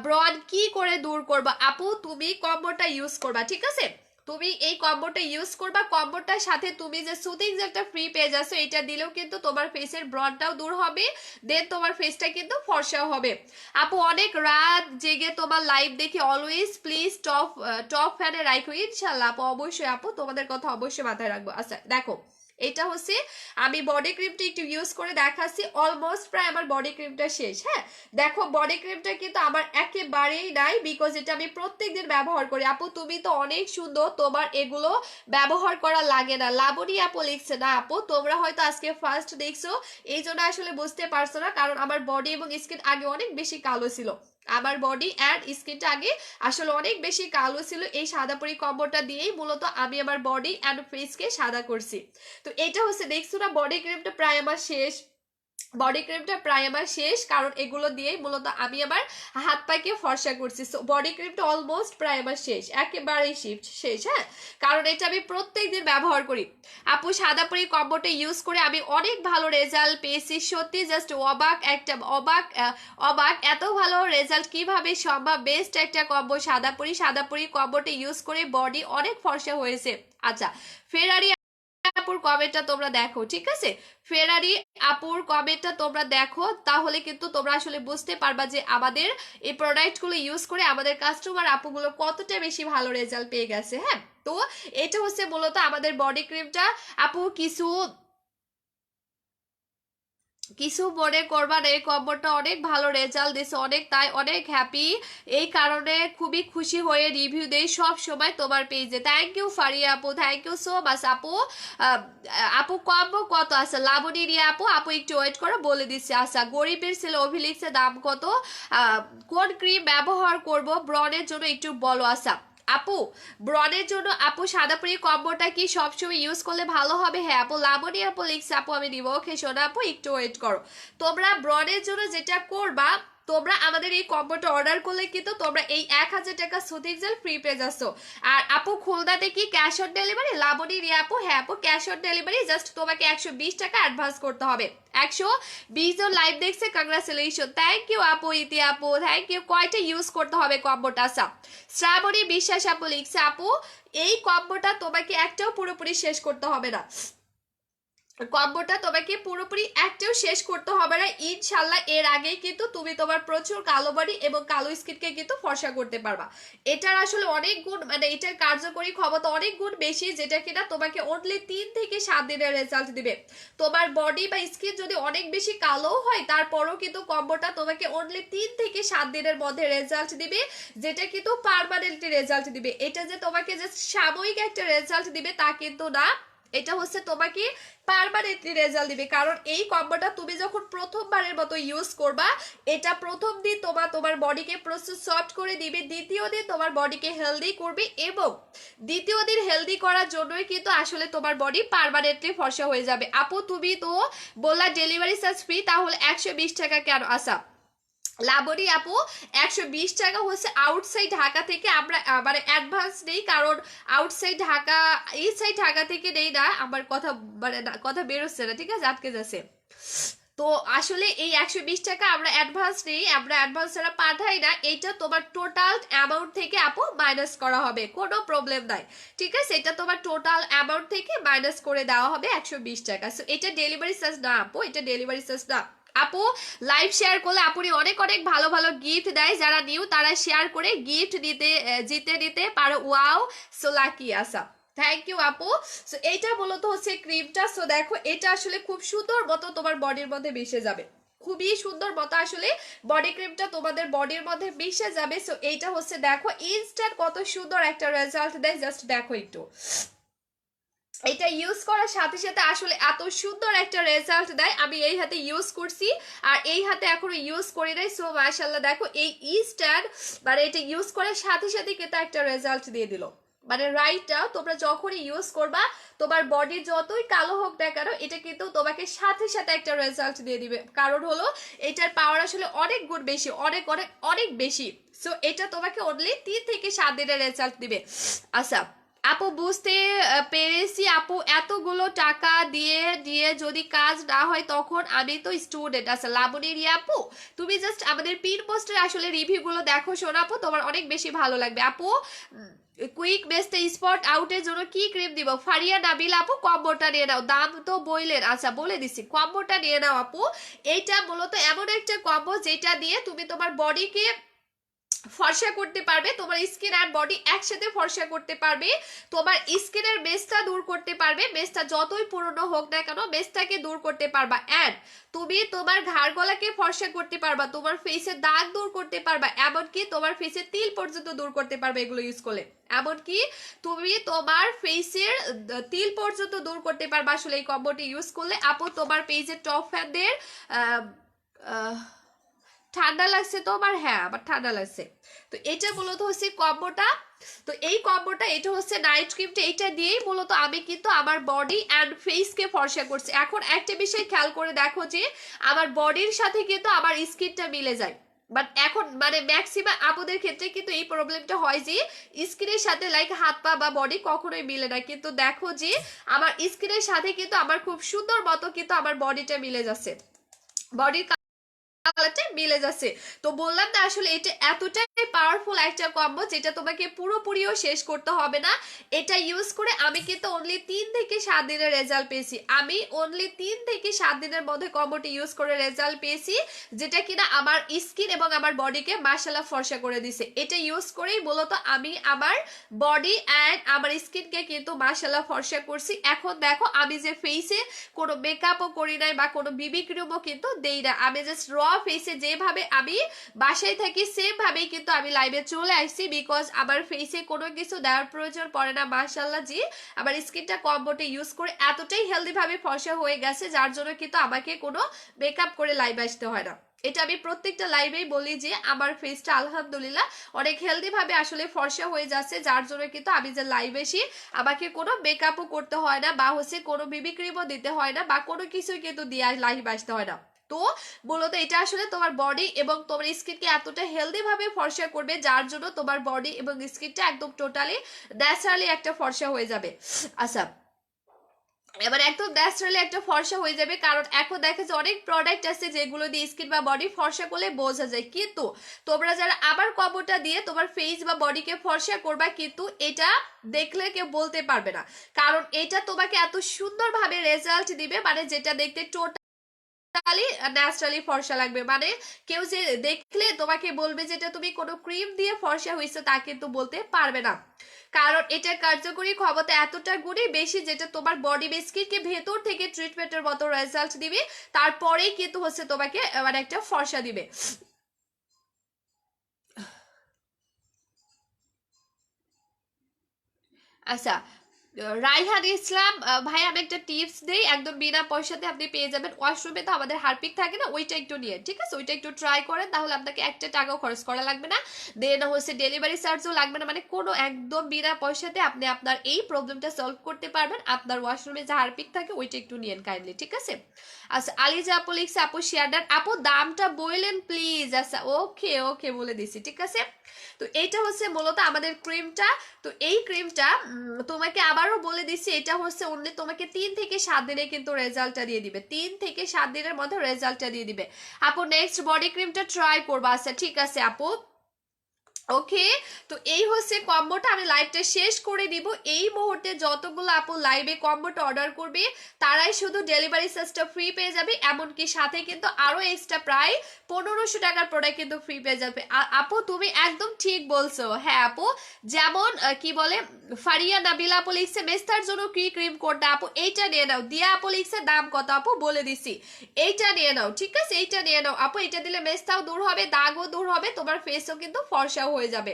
ব্রণ কি করে দূর করবো? আপু তুমি কম্বোটা ইউজ করবা, ঠিক আছে? তুমি এই কম্বোটা ইউজ করবা। কম্বোটার সাথে তুমি যে সুদিং যে একটা ফ্রি পেজ আছে এটা দিলেও কিন্তু তোমার ফেসের ব্রনটাও দূর হবে, দেন তোমার ফেসটা কিন্তু ফর্সাও হবে। আপু অনেক রাত জেগে তোমার লাইভ দেখি, অলওয়েজ প্লিজ টপ ফ্যানে রাখো ইনশাল্লাহ। আপু অবশ্যই আপু, তোমাদের কথা অবশ্যই মাথায় রাখবো। আচ্ছা দেখো, এটা হচ্ছে আমি বডি ক্রিমটা একটু ইউজ করে দেখাচ্ছি। অলমোস্ট প্রায় আমার বডি ক্রিমটা শেষ। হ্যাঁ দেখো, বডি ক্রিমটা কিন্তু আমার একেবারেই নাই, বিকজ এটা আমি প্রত্যেকদিন ব্যবহার করি। আপু তুমি তো অনেক সুন্দর, তোমার এগুলো ব্যবহার করা লাগে না। লাবণী আপু লিখছে না আপু, তোমরা হয়তো আজকে ফার্স্ট দেখছো এই জন্য আসলে বুঝতে পারছো না, কারণ আমার বডি এবং স্কিন আগে অনেক বেশি কালো ছিল। আমার বডি অ্যান্ড স্কিনটা আগে আসলে অনেক বেশি কালো ছিল। এই সাদাপুরি কম্বোটা দিয়েই মূলত আমি আমার বডি অ্যান্ড ফেসকে সাদা করছি। তো এটা হচ্ছে দেখছো না, বডি ক্রিমটা প্রায় আমার শেষ। বডি ক্রিমটা প্রায় আমার শেষ, কারণ এগুলো দিয়েই মূলত আমি আমার হাত পাকে ফর্সা করছি। সো বডি ক্রিমটা অলমোস্ট প্রায় আমার শেষ, একেবারেই শেষ। হ্যাঁ কারণ এটা আমি প্রত্যেক দিন ব্যবহার করি। আপু সাদাপুরি কম্বোটা ইউজ করে আমি অনেক ভালো রেজাল্ট পেয়েছি, সত্যি জাস্ট অবাক একটা অবাক এত ভালো রেজাল্ট কিভাবে সম্ভব। বেস্ট একটা কম্বো সাদাপুরি কম্বোটা ইউজ করে বডি অনেক ফর্সা হয়েছে। আচ্ছা ফেরারি আপুর কমেন্টটা তোমরা দেখো, ঠিক আছে? ফেরারি আপুর কমেন্টটা তোমরা দেখো, তাহলে কিন্তু তোমরা আসলে বুঝতে পারবা যে আমাদের এই প্রোডাক্টগুলো ইউজ করে আমাদের কাস্টমার আপুগুলো কতটা বেশি ভালো রেজাল্ট পেয়ে গেছে। হ্যাঁ তো এটা হচ্ছে মূলত আমাদের বডি ক্রিমটা। আপু কিছু মনে করবা না, এই কম্বোটা অনেক ভালো রেজাল্ট দিছে অনেক, তাই অনেক হ্যাপি। এই কারণে খুবই খুশি হয়ে রিভিউ দেই সব সময় তোমার পেজে। থ্যাংক ইউ ফারিয়া আপু, থ্যাংক ইউ সো মাচ আপু। আপু কম্বো কত আছে? লাবণী রিয়া আপু, আপু একটু ওয়েট করো বলে দিচ্ছি। আচ্ছা গরিবের ছেলে অভিলিখছে দাম কত, কোন ক্রিম ব্যবহার করব ব্রনের জন্য একটু বলো। আচ্ছা আপু ব্রনের জন্য আপু সাদাপুরি কম্বোটা কি সবসময় ইউজ করলে ভালো হবে? হ্যাঁ আপু, লাবণী আপু লিখছে আপু আমি দিব। ওকে শোনা আপু একটু ওয়েট করো। তোমরা ব্রনের জন্য যেটা করবা, তোমরা আমাদের এই কম্বোটা অর্ডার করলে কিন্তু তোমরা এই 1000 টাকা সুতির জেল ফ্রি পেয়ে যাচ্ছ। আর আপু খুলনাতে কি cash on delivery? Laboni Riya আপু হ্যাঁ আপু ক্যাশ অন ডেলিভারি, জাস্ট তোমাকে 120 টাকা অ্যাডভান্স করতে হবে। 120 জন লাইভ দেখছে, কংগ্রাচুলেশন। থ্যাংক ইউ আপু, ইতি আপু থ্যাংক ইউ। কয়টা ইউজ করতে হবে কম্বোটা? আচ্ছা শ্রাবণী বিশ্বাস আপু লিখছে আপু এই কম্বোটা তোমাকে একটাও পুরোপুরি শেষ করতে হবে না, কম্বোটা তোমাকে পুরোপুরি একটাও শেষ করতে হবে না ইনশাল্লাহ। এর আগেই কিন্তু তুমি তোমার প্রচুর কালো বডি এবং কালো স্কিনকে কিন্তু ফর্সা করতে পারবা। এটার আসলে অনেক গুণ, মানে এটার কার্যকরী ক্ষমতা অনেক গুণ বেশি, যেটা কিনা তোমাকে অনলি 3 থেকে 7 দিনের রেজাল্ট দিবে। তোমার বডি বা স্কিন যদি অনেক বেশি কালো হয় তারপরও কিন্তু কম্বোটা তোমাকে অনলি 3 থেকে 7 দিনের মধ্যে রেজাল্ট দিবে, যেটা কিন্তু পার্মানেন্টলি রেজাল্ট দিবে। এটা যে তোমাকে জাস্ট সাময়িক একটা রেজাল্ট দিবে তা কিন্তু না, এটা হচ্ছে তোমাকে পার্মানেন্টলি রেজাল্ট দিবে। কারণ এই কম্বোটা তুমি যখন প্রথমবারের মতো ইউজ করবা, এটা প্রথম দিন তোমার বডিকে প্রচুর সফট করে দিবে, দ্বিতীয় দিন তোমার বডিকে হেলদি করবে, এবং দ্বিতীয় দিন হেলদি করার জন্যই কিন্তু আসলে তোমার বডি পার্মানেন্টলি ফর্সা হয়ে যাবে। আপু তুমি তো বললা ডেলিভারি চার্জ ফ্রি, তাহলে 120 টাকা কেন? আসা লাবণী আপু 120 টাকা হচ্ছে আউটসাইড ঢাকা থেকে আমরা মানে অ্যাডভান্স নেই, কারণ আউটসাইড ঢাকা এই সাইড ঢাকা থেকে নেই না। আমার কথা মানে কথা বেরোচ্ছে না, ঠিক আছে, আটকে যাচ্ছে। তো আসলে এই 120 টাকা আমরা অ্যাডভান্স নেই, আমরা অ্যাডভান্স ছাড়া পাঠাই না। এইটা তোমার টোটাল অ্যামাউন্ট থেকে আপু মাইনাস করা হবে, কোনো প্রবলেম নাই, ঠিক আছে? এটা তোমার টোটাল অ্যামাউন্ট থেকে মাইনাস করে দেওয়া হবে 120 টাকা। সো এটা ডেলিভারি চার্জ না আপু, এটা ডেলিভারি চার্জ না। আপু লাইভ শেয়ার করলে আপুরি অনেক অনেক ভালো ভালো গিফট দেয়, যারা নিউ তারা শেয়ার করে গিফট জিতে নিতে পারো। ওয়াও সো লাকি আসা, থ্যাংক ইউ আপু। সো এইটা মূলত হচ্ছে ক্রিমটা। সো দেখো এটা আসলে খুব সুন্দর মতো তোমার বডির মধ্যে মিশে যাবে, খুবই সুন্দর মতো আসলে বডি ক্রিমটা তোমাদের বডির মধ্যে মিশে যাবে। সো এইটা হচ্ছে দেখো ইনস্ট্যান্ট কত সুন্দর একটা রেজাল্ট দেয়, জাস্ট দেখো একটু। এটা ইউজ করার সাথে সাথে আসলে এত সুন্দর একটা রেজাল্ট দেয়। আমি এই হাতে ইউজ করছি আর এই হাতে এখনো ইউজ করি নাই। সো মাশাআল্লাহ দেখো এই ইনস্ট্যান্ট মানে এটা ইউজ করার সাথে সাথে কিন্তু একটা রেজাল্ট দিয়ে দিল, মানে রাইটটা তোমরা যখনই ইউজ করবা তোমার বডি যতই কালো হোক না কেন এটা কিন্তু তোমাকে সাথে সাথে একটা রেজাল্ট দিয়ে দিবে, কারণ হলো এটার পাওয়ার আসলে অনেক গুণ বেশি, অনেক অনেক অনেক বেশি। সো এটা তোমাকে অনলি 3 থেকে 7 দিনের রেজাল্ট দিবে। আচ্ছা আপু বুঝতে পেরেছি আপু, এতগুলো টাকা দিয়ে দিয়ে যদি কাজ না হয় তখন আমি তো স্টুডেন্ট। আচ্ছা লাবণী রিয়া আপু তুমি জাস্ট আমাদের পিন পোস্টের আসলে রিভিউ গুলো দেখো শোনো আপু, তোমার অনেক বেশি ভালো লাগবে আপু। কুইক বেস্টে স্পট আউটের জন্য কি ক্রিম দিব? ফারিয়া নাবিল আপু কম্বোটা নিয়ে নাও, দাম তো বইলেন, আচ্ছা বলে দিছি কম্বোটা নিয়ে নাও আপু। এইটা মূলত এমন একটা কম্বো যেটা দিয়ে তুমি তোমার বডিকে ফর্সা করতে পারবে, তোমার স্কিন আর বডি একসাথে ফর্সা করতে পারবে, তোমার স্কিনের মেস্তা দূর করতে পারবে, মেস্তা যতই পুরনো হোক না কেন মেস্তাকে দূর করতে পারবা, এন্ড তুমি তোমার ঘাড় গলাকে ফর্সা করতে পারবা, তোমার ফেসে দাগ দূর করতে পারবা, এমনকি তোমার ফেসে তিল পর্যন্ত দূর করতে পারবে এগুলো ইউজ করলে। এমনকি তুমি তোমার ফেসের তিল পর্যন্ত দূর করতে পারবা আসলে এই কম্বোটি ইউজ করলে। আপু তোমার পেজের টপ ফ্যানদের ঠান্ডা লাগছে তো আমার, হ্যাঁ আমার ঠান্ডা লাগছে। তো এটা মূলত হচ্ছে কম্বোটা, তো এই কম্বোটা এটা হচ্ছে নাইট ক্রিমটা, এটা দিয়েই মূলত আমি কিন্তু আমার বডি অ্যান্ড ফেসকে ফর্সা করছি। এখন একটা বিষয় খেয়াল করে দেখো যে আমার বডির সাথে কিন্তু আমার স্কিনটা মিলে যায়, বাট এখন মানে ম্যাক্সিমাম আপুদের ক্ষেত্রে কিন্তু এই প্রবলেমটা হয় যে স্কিনের সাথে লাইক হাত পা বা বডি কখনোই মিলে না, কিন্তু দেখো যে আমার স্কিনের সাথে কিন্তু আমার খুব সুন্দর মতো কিন্তু আমার বডিটা মিলে যাচ্ছে, বডির কালারটা মিলে যাচ্ছে। তো বললাম না আসলে এটা এতটাই পাওয়ারফুল একটা কম্বো যেটা তোমাকে পুরোপুরিও শেষ করতে হবে না। এটা ইউজ করে আমি কিন্তু অনলি 3 থেকে 7 দিনের রেজাল্ট পেয়েছি, আমি অনলি 3 থেকে 7 দিনের মধ্যে কম্বোটি ইউজ করে রেজাল্ট পেয়েছি, যেটা কিনা আমার স্কিন এবং আমার বডিকে মাশাআল্লাহ ফর্সা করে দিছে। এটা ইউজ করেই মূলত আমি আমার বডি অ্যান্ড আমার স্কিনকে কিন্তু মাশাআল্লাহ ফর্সা করছি। এখন দেখো আমি যে ফেসে কোনো মেকআপও করি নাই বা কোনো বিবি ক্রিমও কিন্তু দেই না, আমি জাস্ট র ফেসে যেভাবে আমি বাসায় থাকি সেম ভাবেই কিন্তু আমি লাইভে চলে আসছি, বিকজ আমার ফেসে কোনো কিছু দেওয়ার প্রয়োজন পড়ে না। মাশাআল্লাহ জি আমার স্কিনটা কম্বোটা ইউজ করে এতটাই হেলদি ভাবে ফর্সা হয়ে গেছে যার জন্য কিন্তু আমাকে কোনো মেকআপ করে লাইভে আসতে হয় না। এটা আমি প্রত্যেকটা লাইভেই বলি যে আমার ফেসটা আলহামদুলিল্লাহ অনেক হেলদি ভাবে আসলে ফর্সা হয়ে যাচ্ছে, যার জন্য কিন্তু আমি যে লাইভ এসি আমাকে কোনো মেকআপও করতে হয় না বা হচ্ছে কোনো বিবি ক্রিমও দিতে হয় না বা কোনো কিছুই কিন্তু দিয়ে লাইভ আসতে হয় না। তো মূলত এটা আসলে তোমার বডি এবং তোমার স্কিনকে এতটা হেলদি ভাবে ফর্সা করবে যার জন্য তোমার বডি এবং স্কিনটা একদম টোটালি ন্যাচারালি একটা ফর্সা হয়ে যাবে। আচ্ছা এবার একদম ন্যাচারালি একটা ফর্সা হয়ে যাবে, কারণ এখন দেখা যায় অনেক প্রোডাক্ট আছে যেগুলো দিয়ে স্কিন বা বডি ফর্সা করলে বোঝা যায়, কিন্তু তোমরা যারা আবার কম্বোটা দিয়ে তোমার ফেস বা বডিকে ফর্সা করবা কিন্তু এটা দেখলে কেউ বলতে পারবে না, কারণ এটা তোমাকে এত সুন্দরভাবে রেজাল্ট দিবে মানে যেটা দেখতে টোটালি ন্যাচারালি ফর্সা লাগবে, মানে কেউ যে দেখলে তোমাকে বলবে যেটা তুমি কোনো ক্রিম দিয়ে ফর্সা হয়েছে তা কিন্তু বলতে পারবে না, কারণ এটার কার্যকরী ক্ষমতা এতটা গুণে বেশি যেটা তোমার বডি বেসকিটকে ভেতর থেকে ট্রিটমেন্টের মতো রেজাল্ট দিবে, তারপরেই কিন্তু হচ্ছে তোমাকে মানে একটা ফর্সা দিবে। আচ্ছা রাইহান ইসলাম ভাই আমি একটা টিপস দেই, একদম বিনা পয়সাতে আপনি পেয়ে যাবেন, ওয়াশরুমে তো আমাদের হারপিক থাকে না ওইটা একটু নিয়ে, ঠিক আছে ওইটা একটু ট্রাই করেন, তাহলে আপনাকে একটা টাকাও খরচ করা লাগবে না, দেন হচ্ছে ডেলিভারি চার্জও লাগবে না, মানে কোনো একদম বিনা পয়সাতে আপনি আপনার এই প্রবলেমটা সলভ করতে পারবেন। আপনার ওয়াশরুমে যে হারপিক থাকে ওইটা একটু নিয়েন কাইন্ডলি, ঠিক আছে। আচ্ছা আলিজা আপু লিখছে আপু শেয়ার দেন, আপু দামটা বললেন প্লিজ। আচ্ছা ওকে ওকে বলে দিছি, ঠিক আছে। তো এইটা হচ্ছে মূলত আমাদের ক্রিমটা, তো এই ক্রিমটা তোমাকে আবারও বলে দিচ্ছি এটা হচ্ছে অনলি তোমাকে 3 থেকে 7 দিনে কিন্তু রেজাল্টটা দিয়ে দিবে, 3 থেকে 7 দিনের মধ্যে রেজাল্টটা দিয়ে দিবে। আপু নেক্সট বডি ক্রিমটা ট্রাই করবা, আচ্ছা ঠিক আছে আপু ওকে। তো এই হচ্ছে কম্বোটা, আমি লাইভটা শেষ করে দিব। এই মুহূর্তে যতগুলো আপু লাইভে কম্বোটা অর্ডার করবে তারাই শুধু ডেলিভারি চার্জটা ফ্রি পেয়ে যাবে, এমনকি সাথে কিন্তু আরো এক্সট্রা প্রায় 1500 টাকার প্রোডাক্ট কিন্তু ফ্রি পেয়ে যাবে। আপু তুমি একদম ঠিক বলছো, হ্যাঁ আপু যেমন কি বলে ফারিয়া নাবিলা আপু লিখছে মেস্তার জন্য কি ক্রিম কোডটা, আপু এইটা নিয়ে নাও। দিয়া আপু লিখছে দাম কত, আপু বলে দিছি এইটা নিয়ে নাও, ঠিক আছে এইটা নিয়ে নাও আপু, এটা দিলে মেস্তাও দূর হবে, দাগও দূর হবে, তোমার ফেসও কিন্তু ফর্সাও হয়ে যাবে।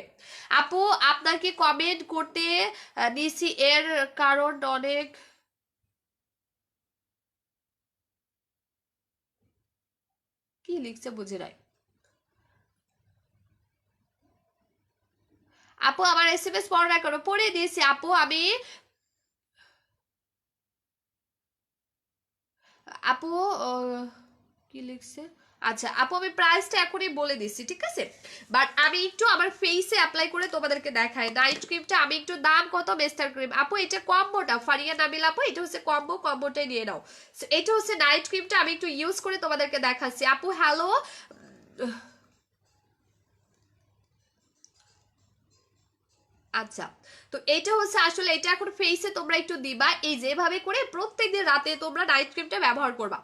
আপু আপনাকে কমেন্ট করতে দিছি এর কারণ অনেক, কি লিখছে বুঝে নাই। আপু আমার SMS পড়ো না কেন? পড়ে দিয়েছি আপু আমি। আপু কি লিখছে? আচ্ছা আপু আমি প্রাইসটা এখনই বলে দিচ্ছি, ঠিক আছে? বাট আমি একটু আমার ফেসে অ্যাপ্লাই করে তোমাদেরকে দেখাই। নাইট ক্রিমটা আমি একটু দাম কত মেস্টার ক্রিম আপু, এটা কম্বোটা ফারিয়া নাবিল আপু, এটা হচ্ছে কম্বোটাই নিয়ে নাও। এটা হচ্ছে নাইট ক্রিমটা, আমি একটু ইউজ করে তোমাদেরকে দেখাচ্ছি। আপু হ্যালো। আচ্ছা, তো এটা হচ্ছে আসলে এটা এখন ফেসে তোমরা একটু দিবা, এই যেভাবে করে প্রত্যেকদিন রাতে তোমরা নাইট ক্রিমটা ব্যবহার করবা।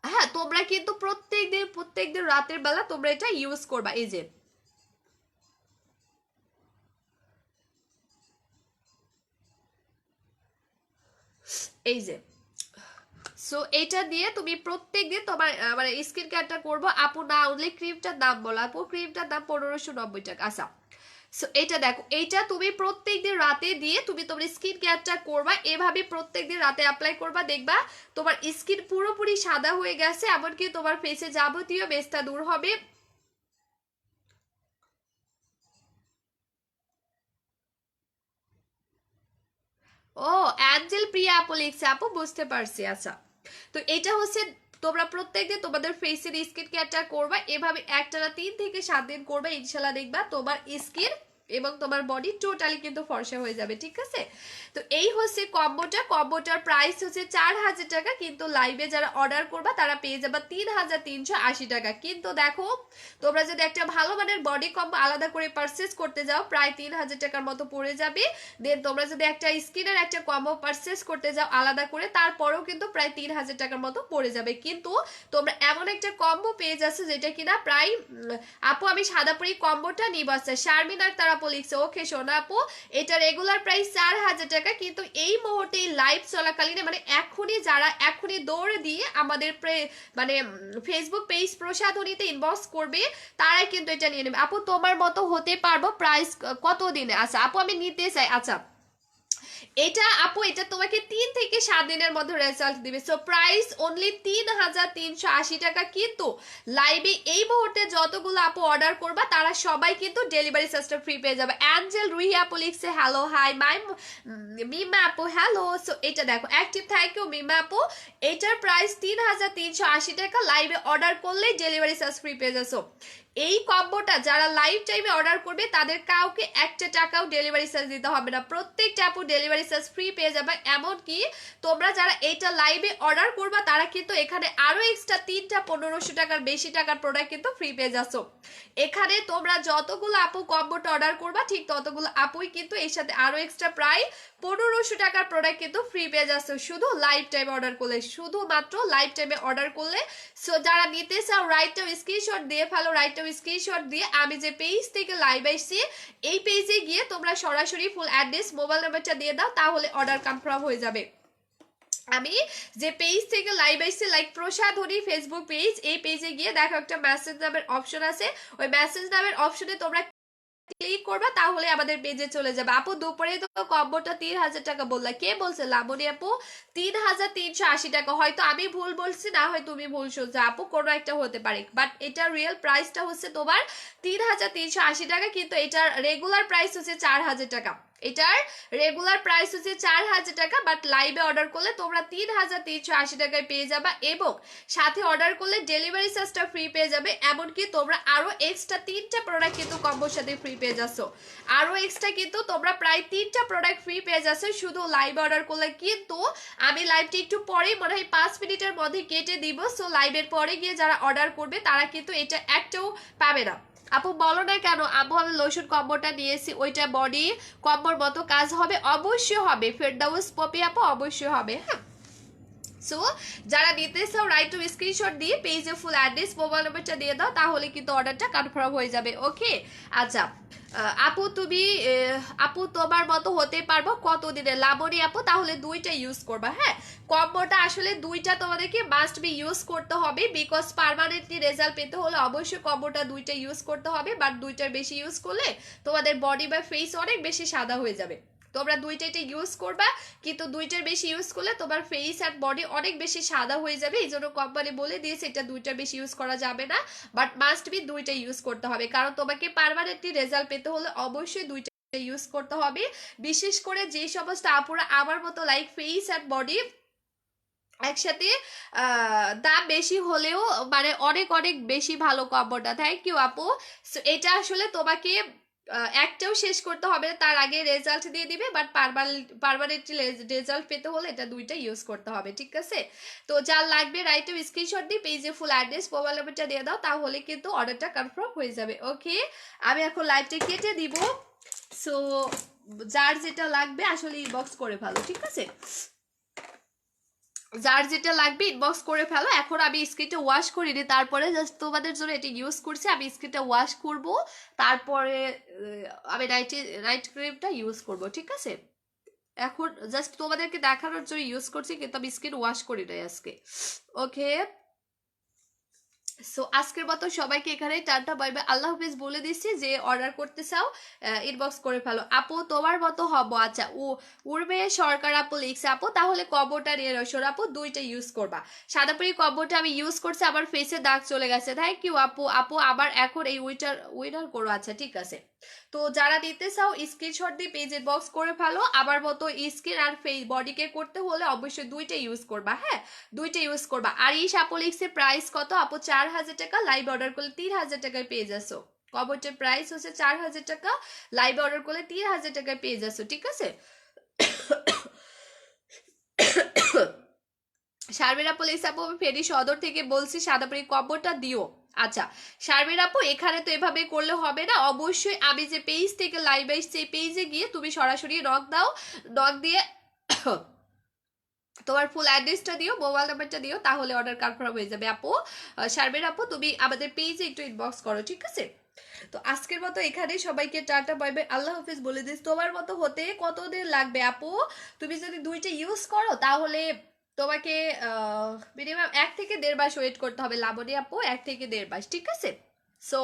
হ্যাঁ তোমরা কিন্তু প্রত্যেকদিন রাতের বেলা তোমরা এটা ইউজ করবা, এই যে এই যে সো এটা দিয়ে তুমি প্রত্যেকদিন তোমার মানে স্কিন কেয়ারটা করবো। আপু না অনলি ক্রিমটার দাম বলো আপু, ক্রিমটার দাম 1590 টাকা। আচ্ছা, সো এটা দেখো, এইটা তুমি প্রত্যেকদিন রাতে দিয়ে তুমি তোমার স্কিন কেয়ারটা করবা, এভাবে প্রত্যেকদিন রাতে অ্যাপ্লাই করবা, দেখবা তোমার স্কিন পুরোপুরি সাদা হয়ে গেছে, এমনকি তোমার ফেসে যাবতীয় মেস্তা দূর হবে। ও অ্যাঞ্জেল প্রিয়া আপু লিখছে, আপু বুঝতে পারছি। আচ্ছা, তো এটা হচ্ছে তোমরা প্রত্যেকদিন তোমাদের ফেসের স্কিন কেয়ারটা করবা, এভাবে একটানা 3 থেকে 7 দিন করবা, ইনশাল্লাহ দেখবা তোমার স্কিন এবং তোমার বডি টোটালি কিন্তু ফর্সা হয়ে যাবে, ঠিক আছে? তো এই হচ্ছে কম্বোটার প্রাইস হচ্ছে 4000 টাকা, কিন্তু লাইভে যারা অর্ডার করবা তারা পেয়ে যাবা 3380 টাকা। কিন্তু দেখো তোমরা যদি একটা ভালো মানের বডি কম্বো আলাদা করে পারচেস করতে যাও প্রায় 3000 টাকার মতো পড়ে যাবে। দেন তোমরা যদি একটা স্কিনের একটা কম্বো পারচেস করতে যাও আলাদা করে, তারপরেও কিন্তু প্রায় 3000 টাকার মতো পড়ে যাবে। কিন্তু তোমরা এমন একটা কম্বো পেয়ে যাচ্ছ যেটা কিনা প্রায় আপু আমি সাদাপুরি কম্বোটা নিব। আচ্ছা শারমিন আর তারা লিখছে, ওকে সোনা আপু এটা রেগুলার প্রাইস 4000 টাকা, কিন্তু এই মুহূর্তে লাইভ চলাকালীন মানে এখনই যারা এখনই দৌড় দিয়ে আমাদের মানে ফেসবুক পেজ প্রসাধনীতে ইনবক্স করবে তারাই কিন্তু এটা নিয়ে নেবে। আপু তোমার মতো হতে পারবো, প্রাইস কত দিনে? আচ্ছা আপু আমি নিতে চাই। আচ্ছা এটা আপু এটা তোমাকে 3 থেকে 7 দিনের মধ্যে রেজাল্ট দিবে। সো প্রাইস অনলি 3380 টাকা, কিন্তু লাইভে এই মুহূর্তে যতগুলো আপু অর্ডার করবা তারা সবাই কিন্তু ডেলিভারি চার্জটা ফ্রি পেয়ে যাবে। অ্যাঞ্জেল রুহি আপু লিখছে হ্যালো হাই মাই মিমা আপু হ্যালো। সো এটা দেখো অ্যাক্টিভ থ্যাংক ইউ মিমা আপু, এটার প্রাইস 3380 টাকা, লাইভে অর্ডার করলেই ডেলিভারি চার্জ ফ্রি পেয়ে যাচ্ছ। এই কম্বোটা যারা লাইভ টাইমে অর্ডার করবে তাদের কাউকে 1 টাকাও ডেলিভারি চার্জ দিতে হবে না, প্রত্যেকটা আপু ডেলিভারি চার্জ ফ্রি পেয়ে যাবে। এমনকি তোমরা যারা এটা লাইভে অর্ডার করবা তারা কিন্তু এখানে আরো এক্সট্রা 3টা 1500 টাকার বেশি টাকার প্রোডাক্ট কিন্তু ফ্রি পেয়ে যাচ্ছ। এখানে তোমরা যতগুলো আপু কম্বোটা অর্ডার করবা ঠিক ততগুলো আপুই কিন্তু এর সাথে আরো এক্সট্রা প্রায় 1500 টাকার প্রোডাক্ট কিন্তু ফ্রি পেয়ে যাচ্ছ শুধু লাইভ টাইমে অর্ডার করলে, শুধুমাত্র লাইভ টাইমে অর্ডার করলে। সো যারা নিতে চাও রাইটটাও স্ক্রিনশট দিয়ে ফেলো, রাইটটাও স্ক্রিনশট দিয়ে আমি যে পেজ থেকে লাইভ আসছি এই পেজে গিয়ে তোমরা সরাসরি ফুল অ্যাড্রেস মোবাইল নাম্বারটা দিয়ে দাও, তাহলে অর্ডার কনফার্ম হয়ে যাবে। আমি যে পেজ থেকে লাইভ আসছি লাইক প্রসাধনী ফেসবুক পেজ, এই পেজে গিয়ে দেখো একটা মেসেজ নামের অপশন আছে, ওই মেসেজ নামের অপশনে তোমরা ক্লিক করবা তাহলে আমাদের পেজে চলে যাবে। আপু দুপুরে তো কম্বোটা 3000 টাকা বললা, কে বলছে? লাবণী আপু 3380 টাকা, হয়তো আমি ভুল বলছি না হয় তুমি ভুল শুনছো আপু, কোনো একটা হতে পারে, বাট এটা রিয়েল প্রাইসটা হচ্ছে তোমার 3380 টাকা, কিন্তু এটার রেগুলার প্রাইস হচ্ছে 4000 টাকা। এটার রেগুলার প্রাইস হচ্ছে 4000 টাকা, বাট লাইভে অর্ডার করলে তোমরা 3380 টাকায় পেয়ে যাবা, এবং সাথে অর্ডার করলে ডেলিভারি চার্জটা ফ্রি পেয়ে যাবে। এমনকি তোমরা আরো এক্সট্রা 3টা প্রোডাক্ট কিন্তু কম্বোর সাথে ফ্রি পেয়ে যাচ্ছ, আরো এক্সট্রা কিন্তু তোমরা প্রায় 3টা প্রোডাক্ট ফ্রি পেয়ে যাচ্ছ শুধু লাইভ অর্ডার করলে। কিন্তু আমি লাইভটি একটু পরেই মনে হয় 5 মিনিটের মধ্যে কেটে দিব, সো লাইভের পরে গিয়ে যারা অর্ডার করবে তারা কিন্তু এটা একটাও পাবে না। আপু বলো না কেন আপু আমি লোশন কম্বোটা নিয়েছি, ওইটা বডি কম্বোর মতো কাজ হবে? অবশ্যই হবে ফেরদাউস পপি আপু, অবশ্যই হবে। হ্যাঁ, সো যারা নিতে চাও রাইট টু স্ক্রিনশট দিয়ে পেজে ফুল অ্যাড্রেস মোবাইল নাম্বারটা দিয়ে দাও, তাহলে কিন্তু অর্ডারটা কনফার্ম হয়ে যাবে। ওকে আচ্ছা আপু তুমি আপু তোমার মতো হতে পারবো কতদিনে? লাবণী আপু তাহলে দুইটা ইউজ করবা। হ্যাঁ কম্বোটা আসলে দুইটা তোমাদেরকে মাস্ট বি ইউজ করতে হবে, বিকজ পার্মানেন্টলি রেজাল্ট পেতে হলে অবশ্যই কম্বোটা দুইটা ইউজ করতে হবে, বাট দুইটার বেশি ইউজ করলে তোমাদের বডি বা ফেস অনেক বেশি সাদা হয়ে যাবে। তোমরা দুইটাইটা ইউজ করবা, কিন্তু দুইটার বেশি ইউজ করলে তোমার ফেস আর বডি অনেক বেশি সাদা হয়ে যাবে, এই জন্য কোম্পানি বলে দিয়েছে এটা দুইটার বেশি ইউজ করা যাবে না, বাট মাস্ট বি দুইটা ইউজ করতে হবে, কারণ তোমাকে পার্মানেন্টলি রেজাল্ট পেতে হলে অবশ্যই দুইটা ইউজ করতে হবে। বিশেষ করে যে সমস্ত আপুরা আমার মতো লাইক ফেস অ্যান্ড বডি একসাথে দাম বেশি হলেও মানে অনেক অনেক বেশি ভালো কম্বোটা। থ্যাংক ইউ আপু। সো এটা আসলে তোমাকে একটাও শেষ করতে হবে না, তার আগে রেজাল্ট দিয়ে দিবে, বাট পারমানেন্টলি রেজাল্ট পেতে হলে এটা দুইটা ইউজ করতে হবে, ঠিক আছে? তো যার লাগবে রাইটে স্ক্রিনশট দিয়ে পেজে ফুল অ্যাড্রেস মোবাইল নাম্বারটা দিয়ে দাও, তাহলে কিন্তু অর্ডারটা কনফার্ম হয়ে যাবে। ওকে, আমি এখন লাইভটা কেটে দিব। সো যার যেটা লাগবে আসলে ইনবক্স করে ভালো, ঠিক আছে? যার যেটা লাগবে ইনবক্স করে ফেলো। এখন আমি স্ক্রিনটা ওয়াশ করিনি, তারপরে জাস্ট তোমাদের জন্য এটা ইউজ করছি। আমি স্ক্রিনটা ওয়াশ করব, তারপরে আমি নাইট ক্রিমটা ইউজ করব, ঠিক আছে? এখন জাস্ট তোমাদেরকে দেখানোর জন্য ইউজ করছি, কিন্তু আমি স্ক্রিন ওয়াশ করি নাই আজকে। ওকে, সো আজকের মতো সবাইকে এখানে টাটা বাই বাই, আল্লাহ হাফিজ বলে দিচ্ছি। যে অর্ডার করতে চাও ইনবক্স করে ফেলো। আপু তোমার মতো হব, আচ্ছা ও উর্বে সরকার আপু লিখছে, আপু তাহলে কবোটা নিয়ে রসর আপু দুইটা ইউজ করবা। সাদাপুরি কবোটা আমি ইউজ করছি, আমার ফেসে দাগ চলে গেছে। থ্যাংক ইউ আপু। আপু আবার এখন এই উইনার করো, আচ্ছা ঠিক আছে। তো যারা নিতে চাও স্ক্রিনশট দিয়ে পেজ ইনবক্স করে ফেলো। আমার মতো স্কিন আর ফেস বডিকে করতে হলে অবশ্যই দুইটা ইউজ করবা, হ্যাঁ দুইটা ইউজ করবা। আর এই আপু লিখছে প্রাইস কত আপু? 4000 টাকা, লাইভ অর্ডার করলে 3000 টাকায় পেয়ে যাচ্ছ। কবটের প্রাইস হচ্ছে 4000 টাকা, লাইভ অর্ডার করলে 3000 টাকায় পেয়ে যাচ্ছ, ঠিক আছে? শারমিন আপু লিখছে, আপু আমি ফেরি সদর থেকে বলছি, সাদাপুরি কবরটা দিও। আচ্ছা শারমিন আপু, এখানে তো এভাবে করলে হবে না, অবশ্যই আমি যে পেজ থেকে লাইভ আসছি এই পেজে গিয়ে তুমি সরাসরি নক দাও, নক দিয়ে তোমার ফুল অ্যাড্রেসটা দিও, মোবাইল নাম্বারটা দিও, তাহলে অর্ডার কনফার্ম হয়ে যাবে। আপু শারমিন আপু, তুমি আমাদের পেজে একটু ইনবক্স করো, ঠিক আছে? তো আজকের মতো এখানে সবাইকে টাটা বাই বাই, আল্লাহ হাফিজ বলে দিস। তোমার মতো হতে কতদিন লাগবে আপু? তুমি যদি দুইটা ইউজ করো তাহলে তোমাকে মিনিমাম 1 থেকে 1.5 মাস ওয়েট করতে হবে লাবণী আপু, 1 থেকে 1.5 মাস, ঠিক আছে? সো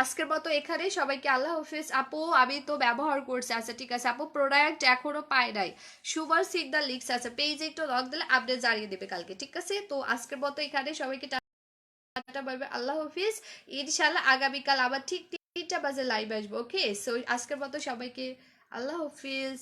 আজকের মতো এখানে সবাইকে আল্লাহ হাফিজ। আপু আমি তো ব্যবহার করছি, আচ্ছা ঠিক আছে আপু, প্রোডাক্ট এখনো পাই নাই, সুপার সিগনাল লিখছে, আচ্ছা পেজে একটু লক দিলে আপডেট জানিয়ে দেবে কালকে, ঠিক আছে? তো আজকের মতো এখানে সবাইকে টাটা বাই বাই, আল্লাহ হাফিজ। ইনশাআল্লাহ আগামীকাল আবার ঠিক 3টা বাজে লাইভ আসবো। ওকে, সো আজকের মতো সবাইকে আল্লাহ হাফিজ।